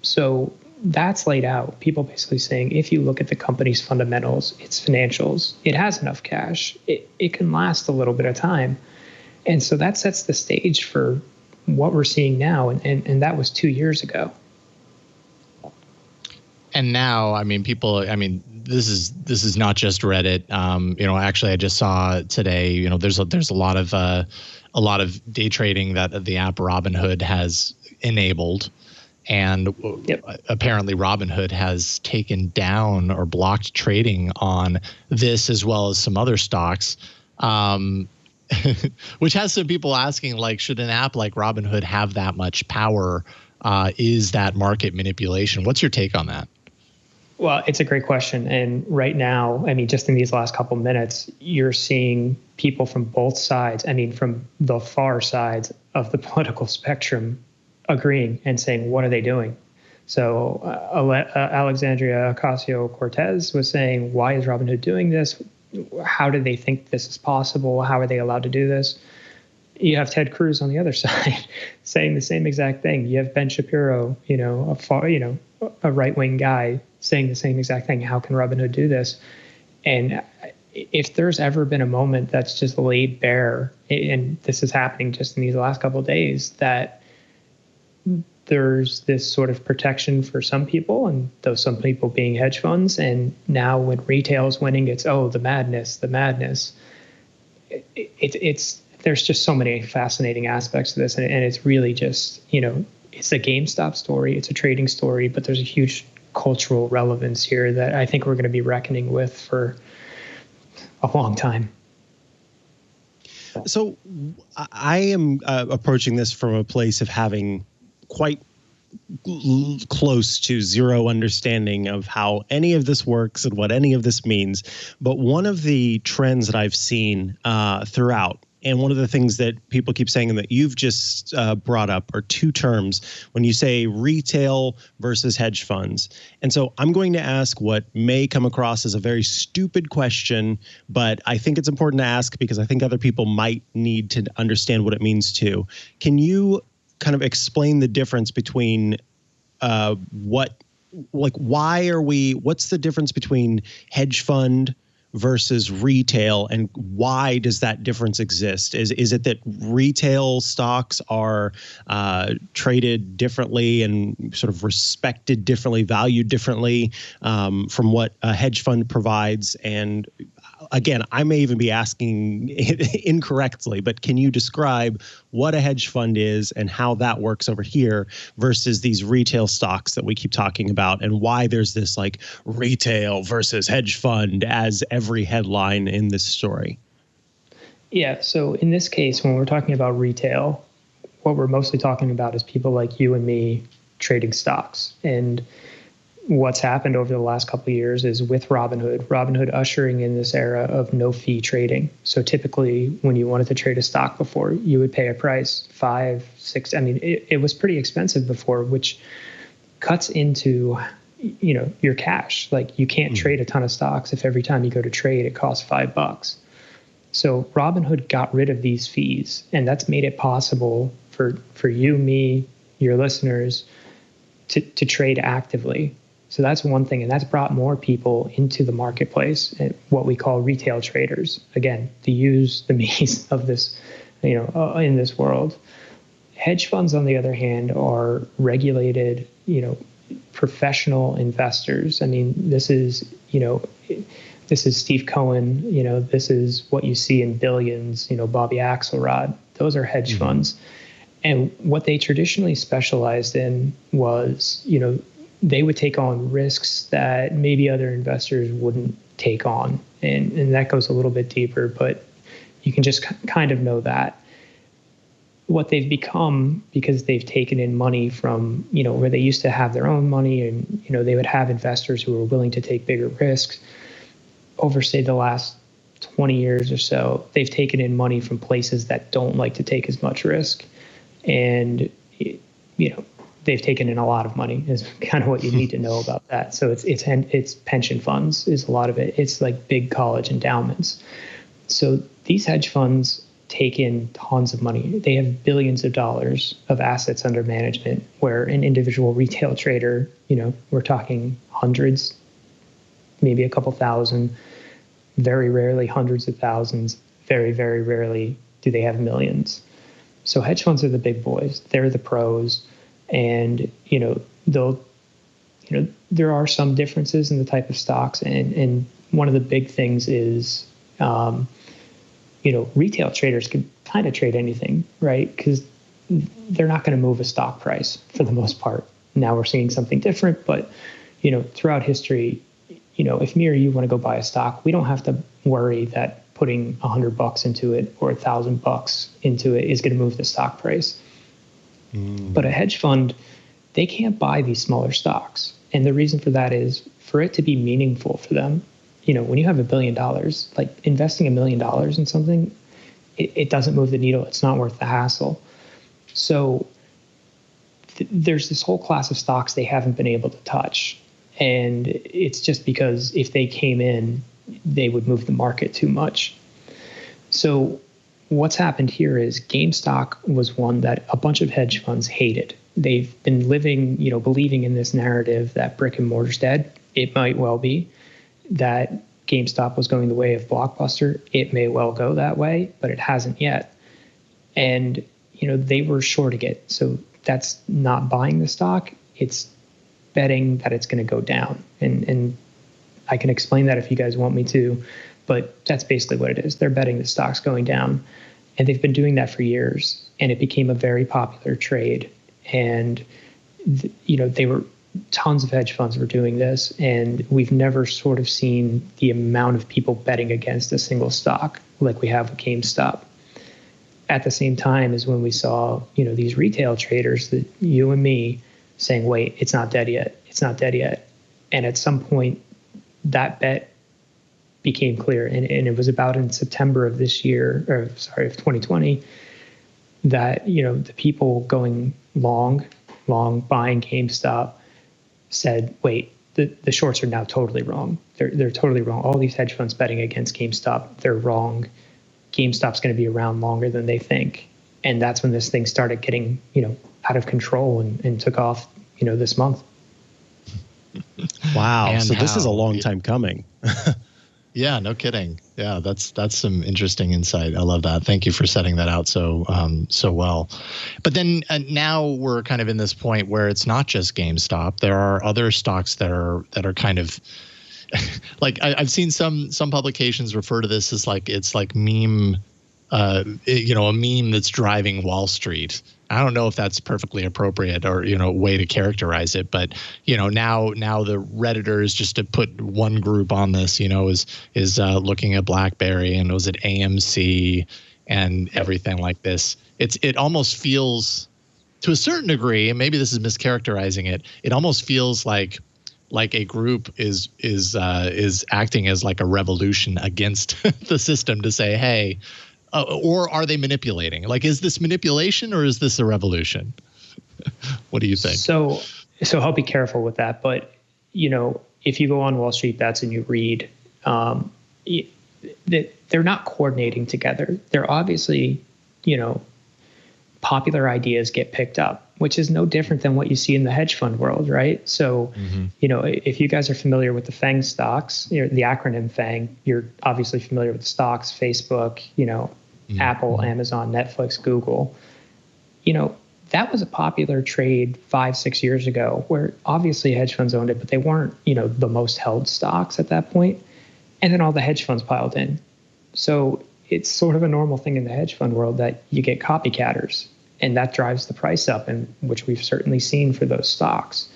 S7: So that's laid out. People basically saying, if you look at the company's fundamentals, its financials, it has enough cash. It can last a little bit of time. And so that sets the stage for what we're seeing now, and that was 2 years ago.
S1: And now, I mean, people, I mean, this is not just Reddit. You know, actually, I just saw today, you know, there's a lot of day trading that the app Robinhood has enabled, and apparently Robinhood has taken down or blocked trading on this as well as some other stocks. Which has some people asking, like, should an app like Robinhood have that much power? Is that market manipulation? What's your take on that?
S7: Well, it's a great question. And right now, I mean, just in these last couple minutes, you're seeing people from both sides, I mean, from the far sides of the political spectrum agreeing and saying, what are they doing? So Alexandria Ocasio-Cortez was saying, why is Robinhood doing this? How do they think this is possible? How are they allowed to do this? You have Ted Cruz on the other side saying the same exact thing. You have Ben Shapiro, you know, a right-wing guy saying the same exact thing. How can Robinhood do this? And if there's ever been a moment that's just laid bare, and this is happening just in these last couple of days, that there's this sort of protection for some people, and those some people being hedge funds. And now when retail is winning, it's, oh, the madness. It's there's just so many fascinating aspects to this. And it's really just, you know, it's a GameStop story. It's a trading story, but there's a huge cultural relevance here that I think we're going to be reckoning with for a long time.
S2: So I am approaching this from a place of having quite close to zero understanding of how any of this works and what any of this means. But one of the trends that I've seen throughout, and one of the things that people keep saying and that you've just brought up, are two terms when you say retail versus hedge funds. And so I'm going to ask what may come across as a very stupid question, but I think it's important to ask because I think other people might need to understand what it means too. Can you kind of explain the difference between what's the difference between hedge fund versus retail, and why does that difference exist? Is it that retail stocks are traded differently and sort of respected differently, valued differently from what a hedge fund provides? And again, I may even be asking incorrectly, but can you describe what a hedge fund is and how that works over here versus these retail stocks that we keep talking about, and why there's this like retail versus hedge fund as every headline in this story?
S7: Yeah. So in this case, when we're talking about retail, what we're mostly talking about is people like you and me trading stocks. And what's happened over the last couple of years is with Robinhood ushering in this era of no fee trading. So typically when you wanted to trade a stock before, you would pay a price, $5, $6. I mean, it was pretty expensive before, which cuts into, your cash. Like you can't trade a ton of stocks if every time you go to trade, it costs $5. So Robinhood got rid of these fees, and that's made it possible for you, me, your listeners to trade actively. So that's one thing, and that's brought more people into the marketplace, and what we call retail traders. Again, the yous, the me's of this, in this world. Hedge funds, on the other hand, are regulated, professional investors. I mean, this is Steve Cohen. This is what you see in Billions. Bobby Axelrod. Those are hedge funds, and what they traditionally specialized in was, they would take on risks that maybe other investors wouldn't take on. And that goes a little bit deeper, but you can just kind of know that. What they've become, because they've taken in money from, where they used to have their own money, and, they would have investors who were willing to take bigger risks. Over, say, the last 20 years or so, they've taken in money from places that don't like to take as much risk. And, they've taken in a lot of money is kind of what you need to know about that. So it's pension funds is a lot of it. It's like big college endowments. So these hedge funds take in tons of money. They have billions of dollars of assets under management, where an individual retail trader, we're talking hundreds, maybe a couple thousand, very rarely hundreds of thousands, very, very rarely do they have millions. So hedge funds are the big boys. They're the pros. And, there are some differences in the type of stocks. And one of the big things is, retail traders can kind of trade anything, right? Because they're not going to move a stock price for the most part. Now we're seeing something different, but, throughout history, if me or you want to go buy a stock, we don't have to worry that putting $100 into it or $1,000 into it is going to move the stock price. But a hedge fund, they can't buy these smaller stocks. And the reason for that is for it to be meaningful for them. When you have $1 billion, like investing $1 million in something, it doesn't move the needle. It's not worth the hassle. So there's this whole class of stocks they haven't been able to touch. And it's just because if they came in, they would move the market too much. So what's happened here is GameStop was one that a bunch of hedge funds hated. They've been living, believing in this narrative that brick and mortar's dead. It might well be. That GameStop was going the way of Blockbuster. It may well go that way, but it hasn't yet. And, they were shorting it. So that's not buying the stock. It's betting that it's going to go down. And I can explain that if you guys want me to, but that's basically what it is. They're betting the stock's going down. And they've been doing that for years. And it became a very popular trade. And, tons of hedge funds were doing this. And we've never sort of seen the amount of people betting against a single stock like we have with GameStop. At the same time as when we saw, these retail traders, that you and me, saying, wait, it's not dead yet. It's not dead yet. And at some point, that bet became clear. And it was about in September of this year, of 2020, that, the people going long buying GameStop said, wait, the shorts are now totally wrong. They're totally wrong. All these hedge funds betting against GameStop, they're wrong. GameStop's going to be around longer than they think. And that's when this thing started getting, out of control and took off, this month.
S2: Wow.
S1: And
S2: so this is a long time coming.
S1: Yeah, no kidding. Yeah, that's some interesting insight. I love that. Thank you for setting that out so well. But then now we're kind of in this point where it's not just GameStop. There are other stocks that are kind of like I've seen some publications refer to this as like it's like meme. A meme that's driving Wall Street. I don't know if that's perfectly appropriate or, way to characterize it. But, now the Redditors, just to put one group on this, is looking at BlackBerry and was it AMC and everything like this. It almost feels to a certain degree, and maybe this is mischaracterizing it. It almost feels like a group is acting as like a revolution against the system to say, hey, or are they manipulating? Like, is this manipulation or is this a revolution? What do you think?
S7: So I'll be careful with that. But, if you go on Wall Street Bets and you read that they're not coordinating together. They're obviously, popular ideas get picked up, which is no different than what you see in the hedge fund world, right? So, if you guys are familiar with the FANG stocks, the acronym FANG, you're obviously familiar with the stocks, Facebook, Apple, Amazon, Netflix, Google. That was a popular trade 5-6 years ago where obviously hedge funds owned it, but they weren't, the most held stocks at that point. And then all the hedge funds piled in. So it's sort of a normal thing in the hedge fund world that you get copycatters, and that drives the price up, and which we've certainly seen for those stocks.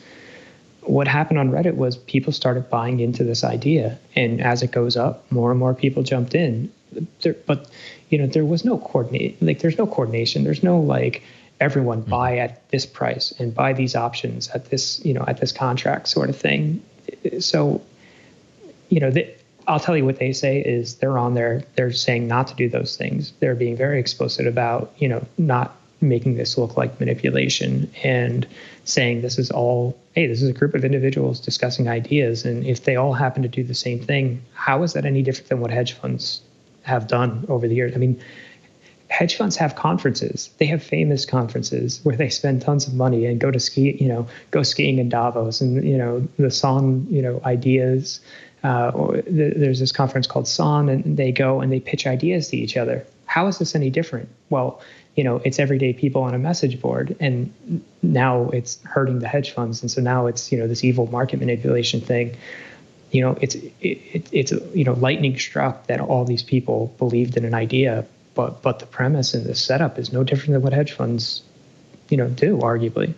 S7: What happened on Reddit was people started buying into this idea, and as it goes up, more and more people jumped in. But there was no coordinate. Like, there's no coordination. There's no like everyone buy at this price and buy these options at this at this contract sort of thing. So I'll tell you what they say is they're on there. They're saying not to do those things. They're being very explicit about not making this look like manipulation and saying this is all, hey, this is a group of individuals discussing ideas. And if they all happen to do the same thing, how is that any different than what hedge funds have done over the years? I mean, hedge funds have conferences. They have famous conferences where they spend tons of money and go to go skiing in Davos and, the SON, ideas. There's this conference called SON, and they go and they pitch ideas to each other. How is this any different? Well, it's everyday people on a message board, and now it's hurting the hedge funds. And so now it's, this evil market manipulation thing. It's lightning struck that all these people believed in an idea, but the premise and the setup is no different than what hedge funds, do, arguably.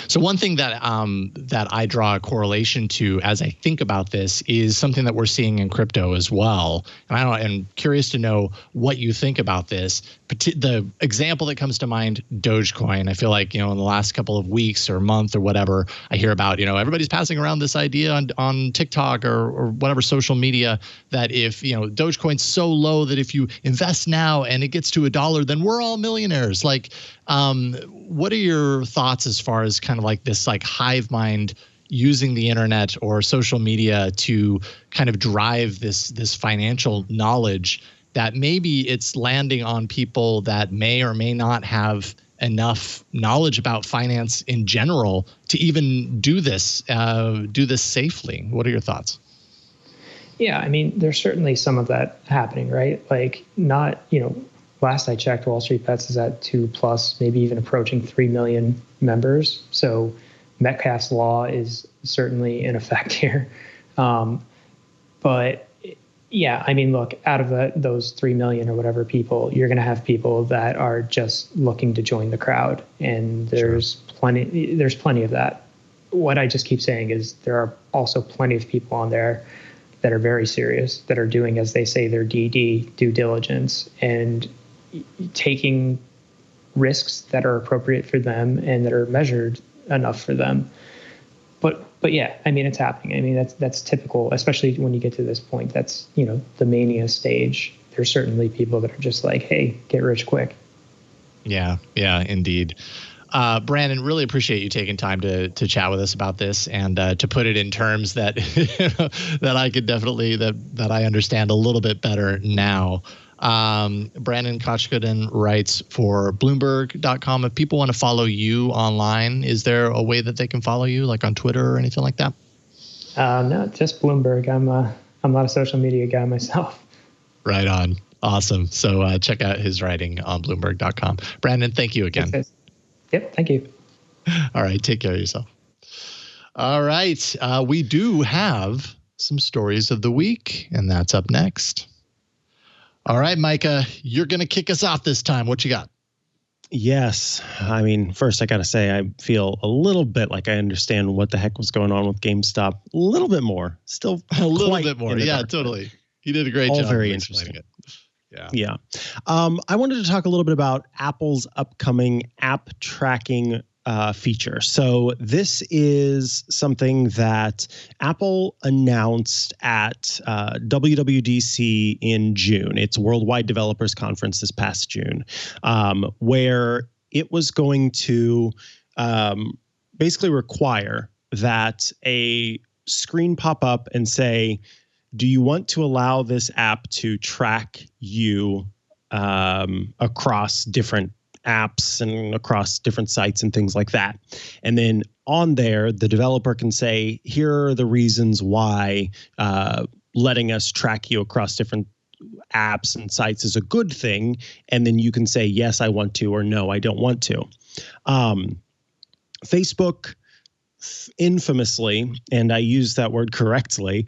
S1: So one thing that I draw a correlation to as I think about this is something that we're seeing in crypto as well. And I'm curious to know what you think about this. The example that comes to mind, Dogecoin. I feel like, in the last couple of weeks or month or whatever, I hear about, everybody's passing around this idea on TikTok or whatever social media that if, Dogecoin's so low that if you invest now and it gets to $1, then we're all millionaires. Like, what are your thoughts as far as kind of like this like hive mind using the internet or social media to kind of drive this financial knowledge that maybe it's landing on people that may or may not have enough knowledge about finance in general to even do this safely? What are your thoughts?
S7: Yeah, I mean, there's certainly some of that happening, right? Like, not, last I checked, Wall Street Bets is at 2+, maybe even approaching 3 million members. So Metcalfe's law is certainly in effect here. But yeah, I mean, look, out of those 3 million or whatever people, you're going to have people that are just looking to join the crowd. And there's plenty of that. What I just keep saying is there are also plenty of people on there that are very serious, that are doing, as they say, their DD, due diligence, and taking risks that are appropriate for them and that are measured enough for them. But yeah, I mean, it's happening. I mean, that's typical, especially when you get to this point. That's, the mania stage. There's certainly people that are just like, hey, get rich quick. Yeah,
S1: indeed. Brandon, really appreciate you taking time to chat with us about this and to put it in terms that that I could definitely that I understand a little bit better now. Brandon Kochkodin writes for Bloomberg.com. If people want to follow you online, is there a way that they can follow you, like on Twitter or anything like that?
S7: No, just Bloomberg. I'm not a social media guy myself.
S1: Right on. Awesome. So check out his writing on Bloomberg.com. Brandon, thank you again.
S7: Thanks, guys. Yep. Thank you.
S1: All right. Take care of yourself. All right. We do have some stories of the week, and that's up next. All right, Mikah, you're going to kick us off this time. What you got?
S2: Yes. I mean, first I got to say, I feel a little bit like I understand what the heck was going on with GameStop. A little bit more. Still
S1: a little bit more. Yeah, totally. You did a great job.
S2: All very interesting.
S1: It.
S2: Yeah. I wanted to talk a little bit about Apple's upcoming app tracking feature. So this is something that Apple announced at WWDC in June. It's Worldwide Developers Conference this past June, where it was going to basically require that a screen pop up and say, do you want to allow this app to track you across different apps and across different sites and things like that? And then on there, the developer can say, here are the reasons why letting us track you across different apps and sites is a good thing. And then you can say, yes, I want to, or no, I don't want to. Facebook infamously, and I use that word correctly,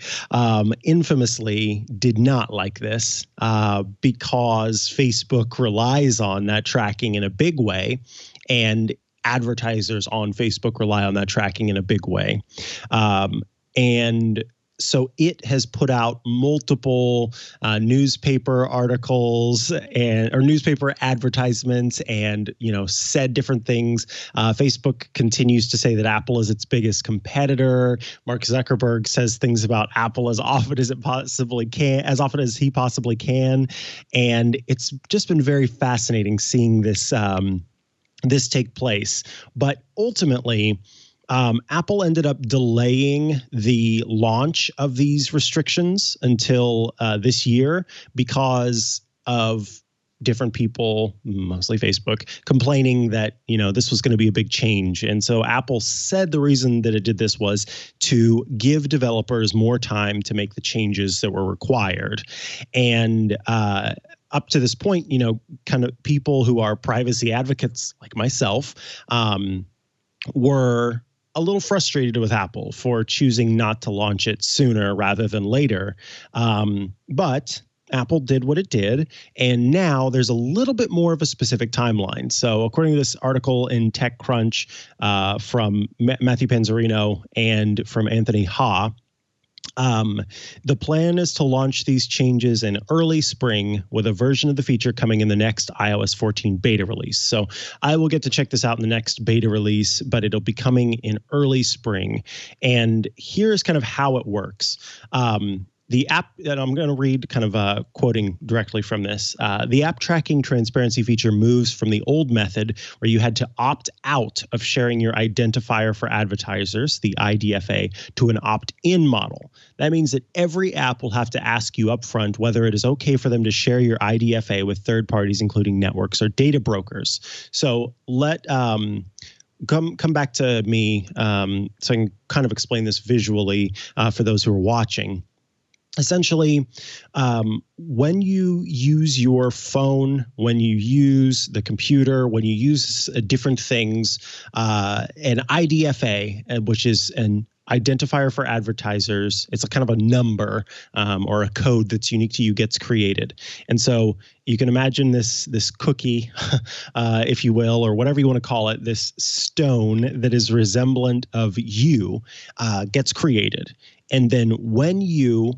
S2: infamously did not like this because Facebook relies on that tracking in a big way, and advertisers on Facebook rely on that tracking in a big way. And so it has put out multiple newspaper articles or newspaper advertisements, and said different things. Facebook continues to say that Apple is its biggest competitor. Mark Zuckerberg says things about Apple as often as he possibly can, and it's just been very fascinating seeing this this take place. But ultimately, Apple ended up delaying the launch of these restrictions until this year because of different people, mostly Facebook, complaining that, this was going to be a big change. And so Apple said the reason that it did this was to give developers more time to make the changes that were required. And up to this point, kind of people who are privacy advocates like myself were a little frustrated with Apple for choosing not to launch it sooner rather than later. But Apple did what it did, and now there's a little bit more of a specific timeline. So according to this article in TechCrunch from Matthew Panzarino and from Anthony Ha, the plan is to launch these changes in early spring with a version of the feature coming in the next iOS 14 beta release. So I will get to check this out in the next beta release, but it'll be coming in early spring. And here's kind of how it works. The app, and I'm going to read kind of quoting directly from this. The app tracking transparency feature moves from the old method where you had to opt out of sharing your identifier for advertisers, the IDFA, to an opt-in model. That means that every app will have to ask you upfront whether it is okay for them to share your IDFA with third parties, including networks or data brokers. So come back to me so I can kind of explain this visually for those who are watching. Essentially, when you use your phone, when you use the computer, when you use different things, an IDFA, which is an identifier for advertisers, it's a kind of a number or a code that's unique to you, gets created. And so you can imagine this cookie, if you will, or whatever you want to call it, this stone that is resemblant of you gets created. And then when you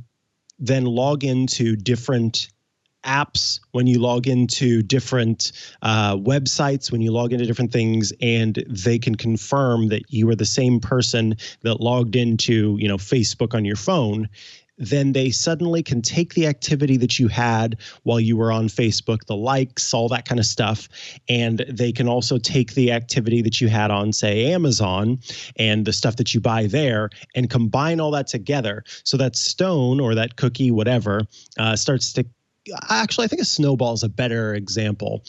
S2: then log into different apps, when you log into different websites, when you log into different things, and they can confirm that you are the same person that logged into, Facebook on your phone, then they suddenly can take the activity that you had while you were on Facebook, the likes, all that kind of stuff, and they can also take the activity that you had on, say, Amazon and the stuff that you buy there and combine all that together. So that stone or that cookie, whatever, starts to actually, I think a snowball is a better example.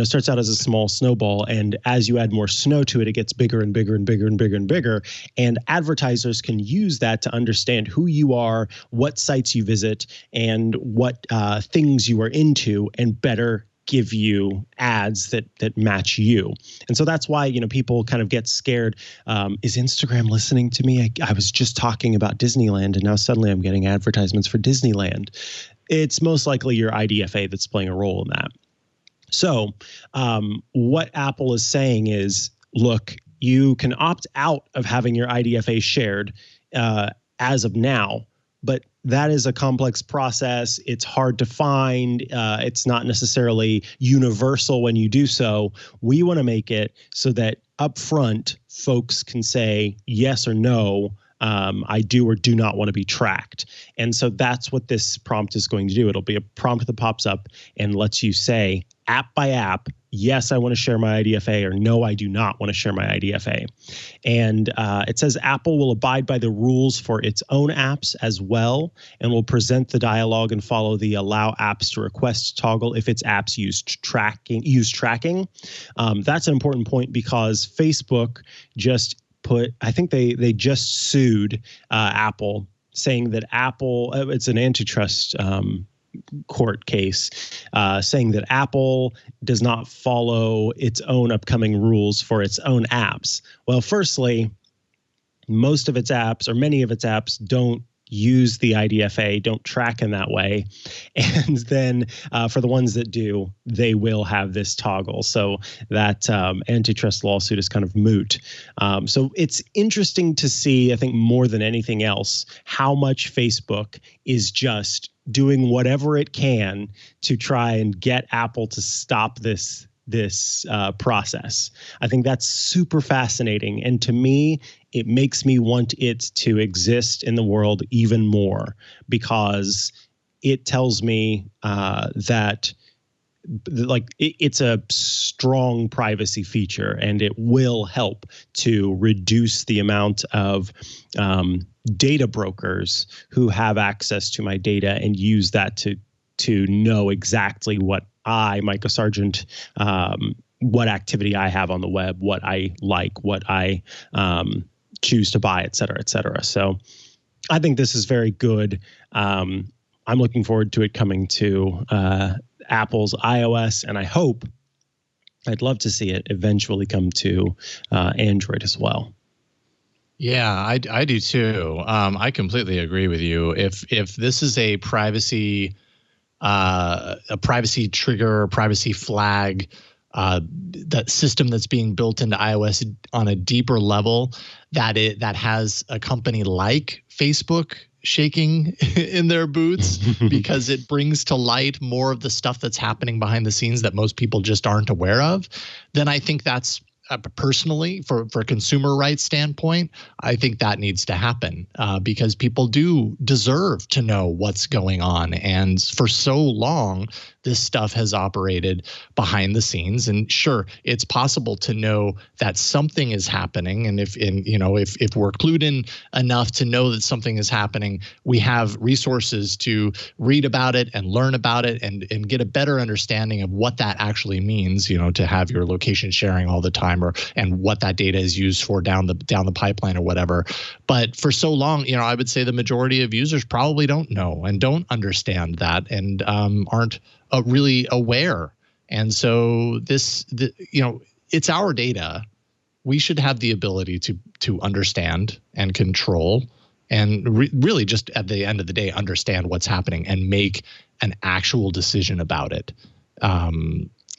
S2: Starts out as a small snowball, and as you add more snow to it, it gets bigger and bigger and bigger and bigger and bigger. And advertisers can use that to understand who you are, what sites you visit, and what things you are into, and better give you ads that match you. And so that's why, people kind of get scared. Is Instagram listening to me? I was just talking about Disneyland, and now suddenly I'm getting advertisements for Disneyland. It's most likely your IDFA that's playing a role in that. So what Apple is saying is, look, you can opt out of having your IDFA shared as of now, but that is a complex process. It's hard to find. It's not necessarily universal when you do so. We want to make it so that upfront folks can say yes or no. I do or do not want to be tracked. And so that's what this prompt is going to do. It'll be a prompt that pops up and lets you say app by app, yes, I want to share my IDFA, or no, I do not want to share my IDFA. And it says Apple will abide by the rules for its own apps as well, and will present the dialogue and follow the allow apps to request toggle if its apps use tracking. That's an important point because Facebook just I think they just sued Apple, saying that Apple, it's an antitrust court case, saying that Apple does not follow its own upcoming rules for its own apps. Well, firstly, most of its apps, or many of its apps, don't use the IDFA, don't track in that way. And then for the ones that do, they will have this toggle. So that antitrust lawsuit is kind of moot. So it's interesting to see, I think more than anything else, how much Facebook is just doing whatever it can to try and get Apple to stop this process. I think that's super fascinating. And to me, it makes me want it to exist in the world even more, because it tells me that it's a strong privacy feature, and it will help to reduce the amount of data brokers who have access to my data and use that to know exactly what Mikah Sargent, what activity I have on the web, what I like, what I choose to buy, et cetera, et cetera. So I think this is very good. I'm looking forward to it coming to Apple's iOS, and I'd love to see it eventually come to Android as well.
S1: Yeah, I do too. I completely agree with you. If this is a privacy trigger, privacy flag, that system that's being built into iOS on a deeper level, that has a company like Facebook shaking in their boots because it brings to light more of the stuff that's happening behind the scenes that most people just aren't aware of, then I think that's personally, for a consumer rights standpoint, I think that needs to happen because people do deserve to know what's going on. And for so long, this stuff has operated behind the scenes. And sure, it's possible to know that something is happening. And if we're clued in enough to know that something is happening, we have resources to read about it and learn about it and get a better understanding of what that actually means, to have your location sharing all the time and what that data is used for down the pipeline or whatever. But for so long, I would say the majority of users probably don't know and don't understand that and aren't really aware. And so it's our data. We should have the ability to understand and control and really just at the end of the day, understand what's happening and make an actual decision about it.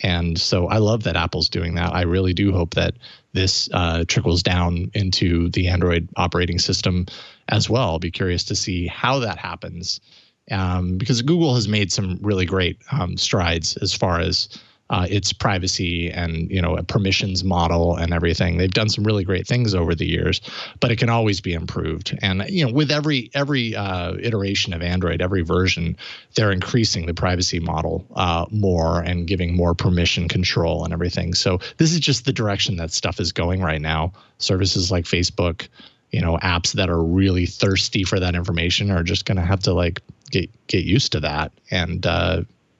S1: And so I love that Apple's doing that. I really do hope that this trickles down into the Android operating system as well. I'll be curious to see how that happens because Google has made some really great strides as far as its privacy and a permissions model and everything. They've done some really great things over the years, but it can always be improved. And with every iteration of Android, every version, they're increasing the privacy model more and giving more permission control and everything. So this is just the direction that stuff is going right now. Services like Facebook, apps that are really thirsty for that information are just going to have to get used to that, and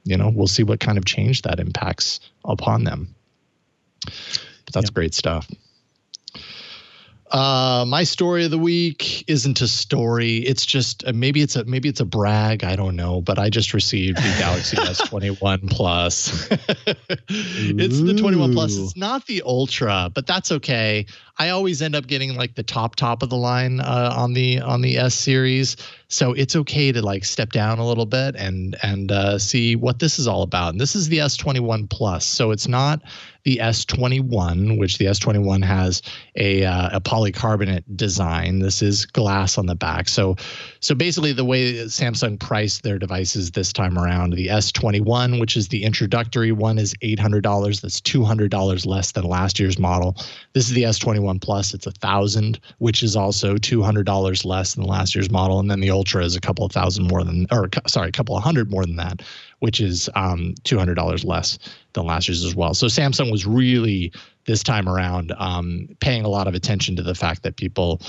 S1: we'll see what kind of change that impacts upon them. But that's great stuff. My story of the week isn't a story. It's just maybe it's a brag. I don't know, but I just received the Galaxy S21 Plus. It's the 21 Plus. It's not the Ultra, but that's okay. I always end up getting like the top of the line on the S series, so it's okay to like step down a little bit and see what this is all about. And this is the S21 Plus, so it's not the S21, which the S21 has a polycarbonate design. This is glass on the back. So basically the way Samsung priced their devices this time around, the S21, which is the introductory one, is $800. That's $200 less than last year's model. This is the S21 Plus. It's $1,000, which is also $200 less than last year's model. And then the Ultra is a couple of hundred more than that, which is $200 less than last year's as well. So Samsung was really this time around paying a lot of attention to the fact that people,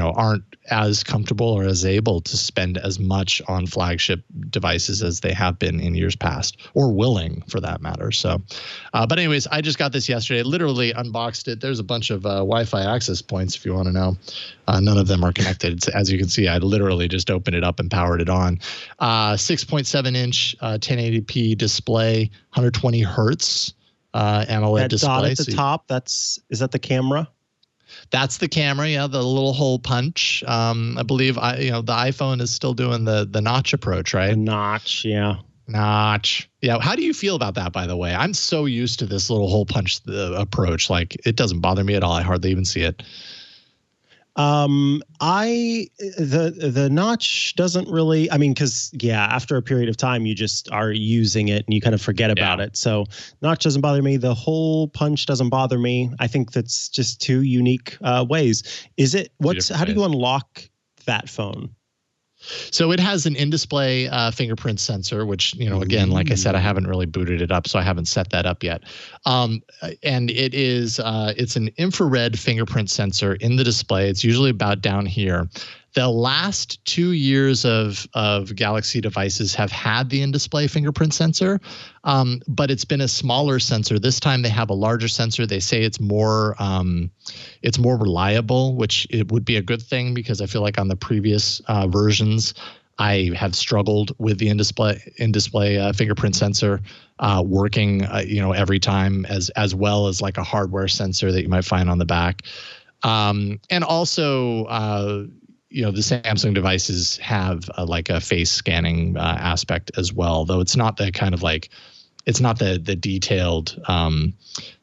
S1: aren't as comfortable or as able to spend as much on flagship devices as they have been in years past, or willing for that matter. So, but anyways, I just got this yesterday. Literally unboxed it. There's a bunch of Wi-Fi access points if you want to know. None of them are connected. As you can see, I literally just opened it up and powered it on. 6.7-inch 1080p display, 120 hertz AMOLED display. That dot at the top, is that the camera? That's the camera, yeah, the little hole punch. I believe the iPhone is still doing the notch approach, right?
S2: The notch, yeah.
S1: Notch. Yeah. How do you feel about that, by the way? I'm so used to this little hole punch approach. Like, it doesn't bother me at all. I hardly even see it.
S2: The notch doesn't really, because after a period of time, you just are using it and you kind of forget about it. So notch doesn't bother me. The hole punch doesn't bother me. I think that's just two unique ways. How do you unlock that phone?
S1: So it has an in-display fingerprint sensor, which, again, like I said, I haven't really booted it up, so I haven't set that up yet. And it is it's an infrared fingerprint sensor in the display. It's usually about down here. The last 2 years of Galaxy devices have had the in-display fingerprint sensor, but it's been a smaller sensor. This time they have a larger sensor. They say it's more reliable, which it would be a good thing, because I feel like on the previous versions, I have struggled with the in-display fingerprint sensor working, every time as well as like a hardware sensor that you might find on the back, and also. The Samsung devices have like a face scanning aspect as well, though it's not the kind of like, it's not the detailed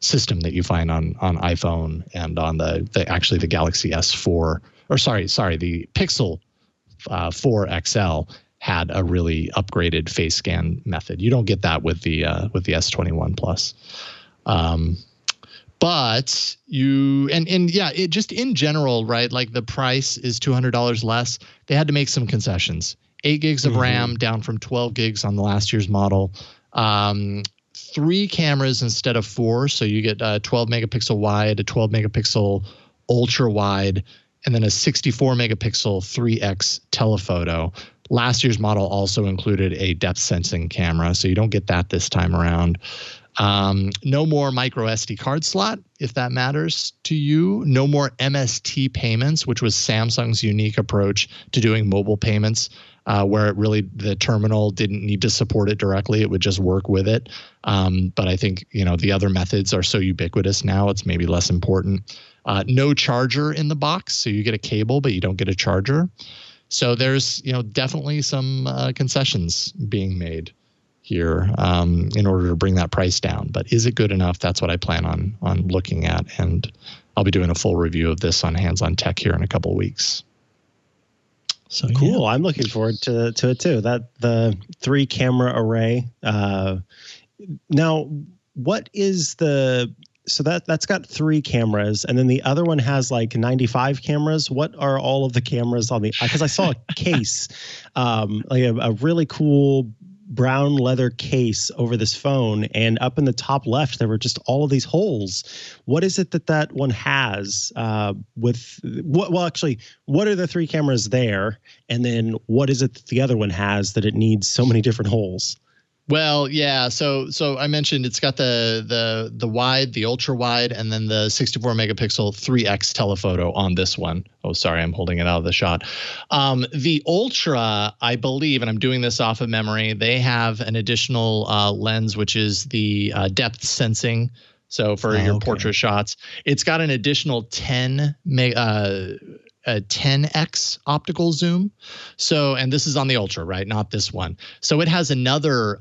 S1: system that you find on iPhone and on the Galaxy S4, or sorry, the Pixel 4 XL had a really upgraded face scan method. You don't get that with the S21 Plus. But it just in general, right? Like the price is $200 less. They had to make some concessions. 8 gigs of RAM down from 12 gigs on the last year's model. 3 cameras instead of 4. So you get a 12 megapixel wide, a 12 megapixel ultra wide, and then a 64 megapixel 3x telephoto. Last year's model also included a depth sensing camera, so you don't get that this time around. No more micro SD card slot, if that matters to you. No more MST payments, which was Samsung's unique approach to doing mobile payments, where the terminal didn't need to support it directly. It would just work with it. But I think, the other methods are so ubiquitous now, it's maybe less important. No charger in the box. So you get a cable, but you don't get a charger. So there's, definitely some concessions being made here in order to bring that price down. But is it good enough? That's what I plan on looking at. And I'll be doing a full review of this on Hands on Tech here in a couple of weeks. So
S2: cool. Yeah. I'm looking forward to it too. That the 3 camera array. Now, what is so that's got 3 cameras, and then the other one has like 95 cameras. What are all of the cameras on because I saw a case, like a really cool brown leather case over this phone, and up in the top left, there were just all of these holes. What is it that one has what are the 3 cameras there? And then what is it that the other one has that it needs so many different holes?
S1: Well, yeah. So I mentioned it's got the wide, the ultra wide, and then the 64 megapixel 3x telephoto on this one. Oh, sorry, I'm holding it out of the shot. The ultra, I believe, and I'm doing this off of memory, they have an additional lens, which is the depth sensing. So for your portrait shots, it's got an additional 10x optical zoom. So, and this is on the ultra, right? Not this one. So it has another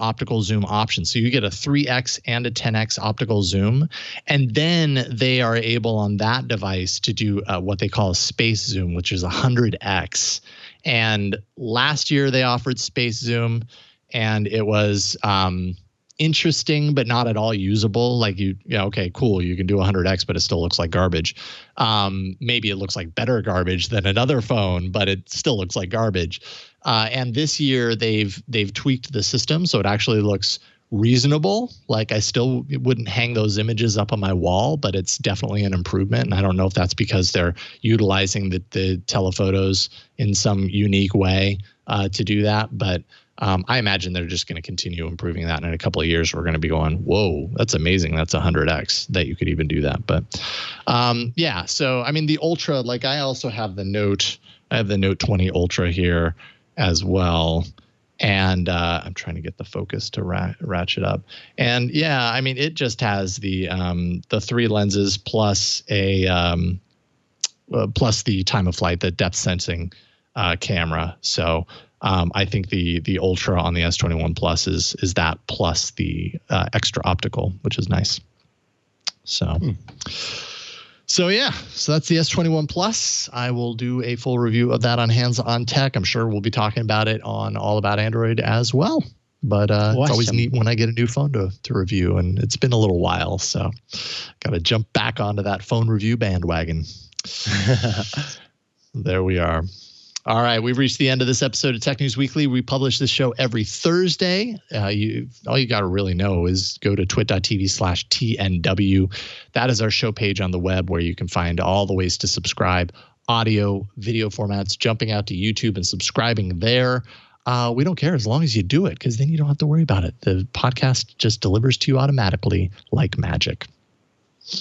S1: optical zoom option. So you get a 3x and a 10x optical zoom. And then they are able on that device to do what they call a space zoom, which is 100x. And last year they offered space zoom, and it was interesting, but not at all usable. Like okay, cool, you can do 100x, but it still looks like garbage. Maybe it looks like better garbage than another phone, but it still looks like garbage. And this year they've tweaked the system, so it actually looks reasonable. Like I still wouldn't hang those images up on my wall, but it's definitely an improvement. And I don't know if that's because they're utilizing the telephotos in some unique way to do that, but I imagine they're just going to continue improving that. And in a couple of years, we're going to be going, whoa, that's amazing. That's 100x that you could even do that. But yeah, so I mean, the Ultra, like I also have the Note. I have the Note 20 Ultra here as well. And I'm trying to get the focus to ratchet up. And yeah, I mean, it just has the 3 lenses plus plus the time of flight, the depth sensing camera. So I think the Ultra on the S21 Plus is that plus the extra optical, which is nice. So yeah, so that's the S21 Plus. I will do a full review of that on Hands on Tech. I'm sure we'll be talking about it on All About Android as well. But it's always neat when I get a new phone to review, and it's been a little while, so got to jump back onto that phone review bandwagon. There we are. All right, we've reached the end of this episode of Tech News Weekly. We publish this show every Thursday. All you got to really know is go to twit.tv/TNW. That is our show page on the web where you can find all the ways to subscribe, audio, video formats, jumping out to YouTube and subscribing there. We don't care as long as you do it, because then you don't have to worry about it. The podcast just delivers to you automatically like magic.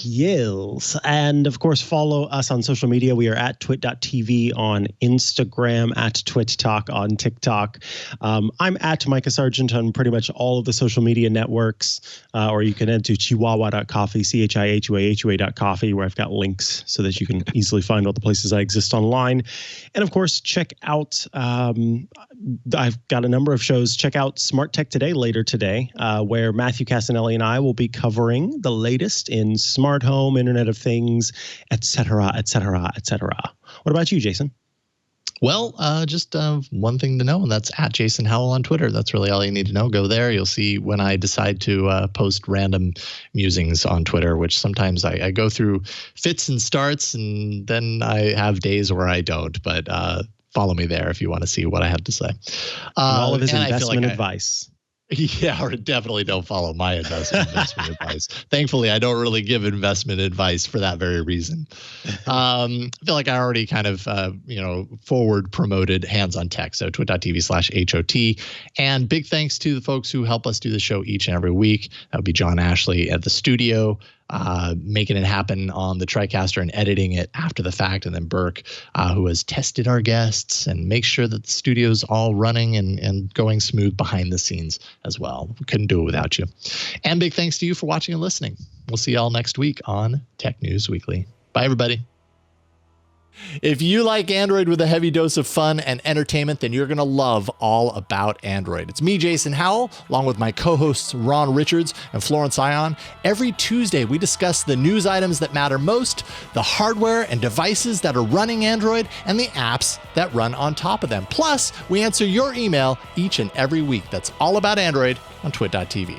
S2: Yes. And of course, follow us on social media. We are at twit.tv on Instagram, at TwitTalk on TikTok. I'm at Mikah Sargent on pretty much all of the social media networks, or you can head to chihuahua.coffee, chihuahua.coffee, where I've got links so that you can easily find all the places I exist online. And of course, check out, I've got a number of shows. Check out Smart Tech Today later today, where Matthew Casanelli and I will be covering the latest in smart home, Internet of Things, et cetera, et cetera, et cetera. What about you, Jason?
S1: Well, just one thing to know, and that's at Jason Howell on Twitter. That's really all you need to know. Go there. You'll see when I decide to post random musings on Twitter, which sometimes I go through fits and starts, and then I have days where I don't. But follow me there if you want to see what I have to say.
S2: All of his investment advice.
S1: Yeah, or definitely don't follow my investment advice. Thankfully, I don't really give investment advice for that very reason. I feel like I already kind of, forward promoted Hands on Tech. So twit.tv/HOT. And big thanks to the folks who help us do the show each and every week. That would be John Ashley at the studio, making it happen on the TriCaster and editing it after the fact, and then Burke, who has tested our guests and makes sure that the studio's all running and going smooth behind the scenes as well. We couldn't do it without you. And big thanks to you for watching and listening. We'll see you all next week on Tech News Weekly. Bye, everybody. If you like Android with a heavy dose of fun and entertainment, then you're going to love All About Android. It's me, Jason Howell, along with my co-hosts Ron Richards and Florence Ion. Every Tuesday, we discuss the news items that matter most, the hardware and devices that are running Android, and the apps that run on top of them. Plus, we answer your email each and every week. That's All About Android on twit.tv.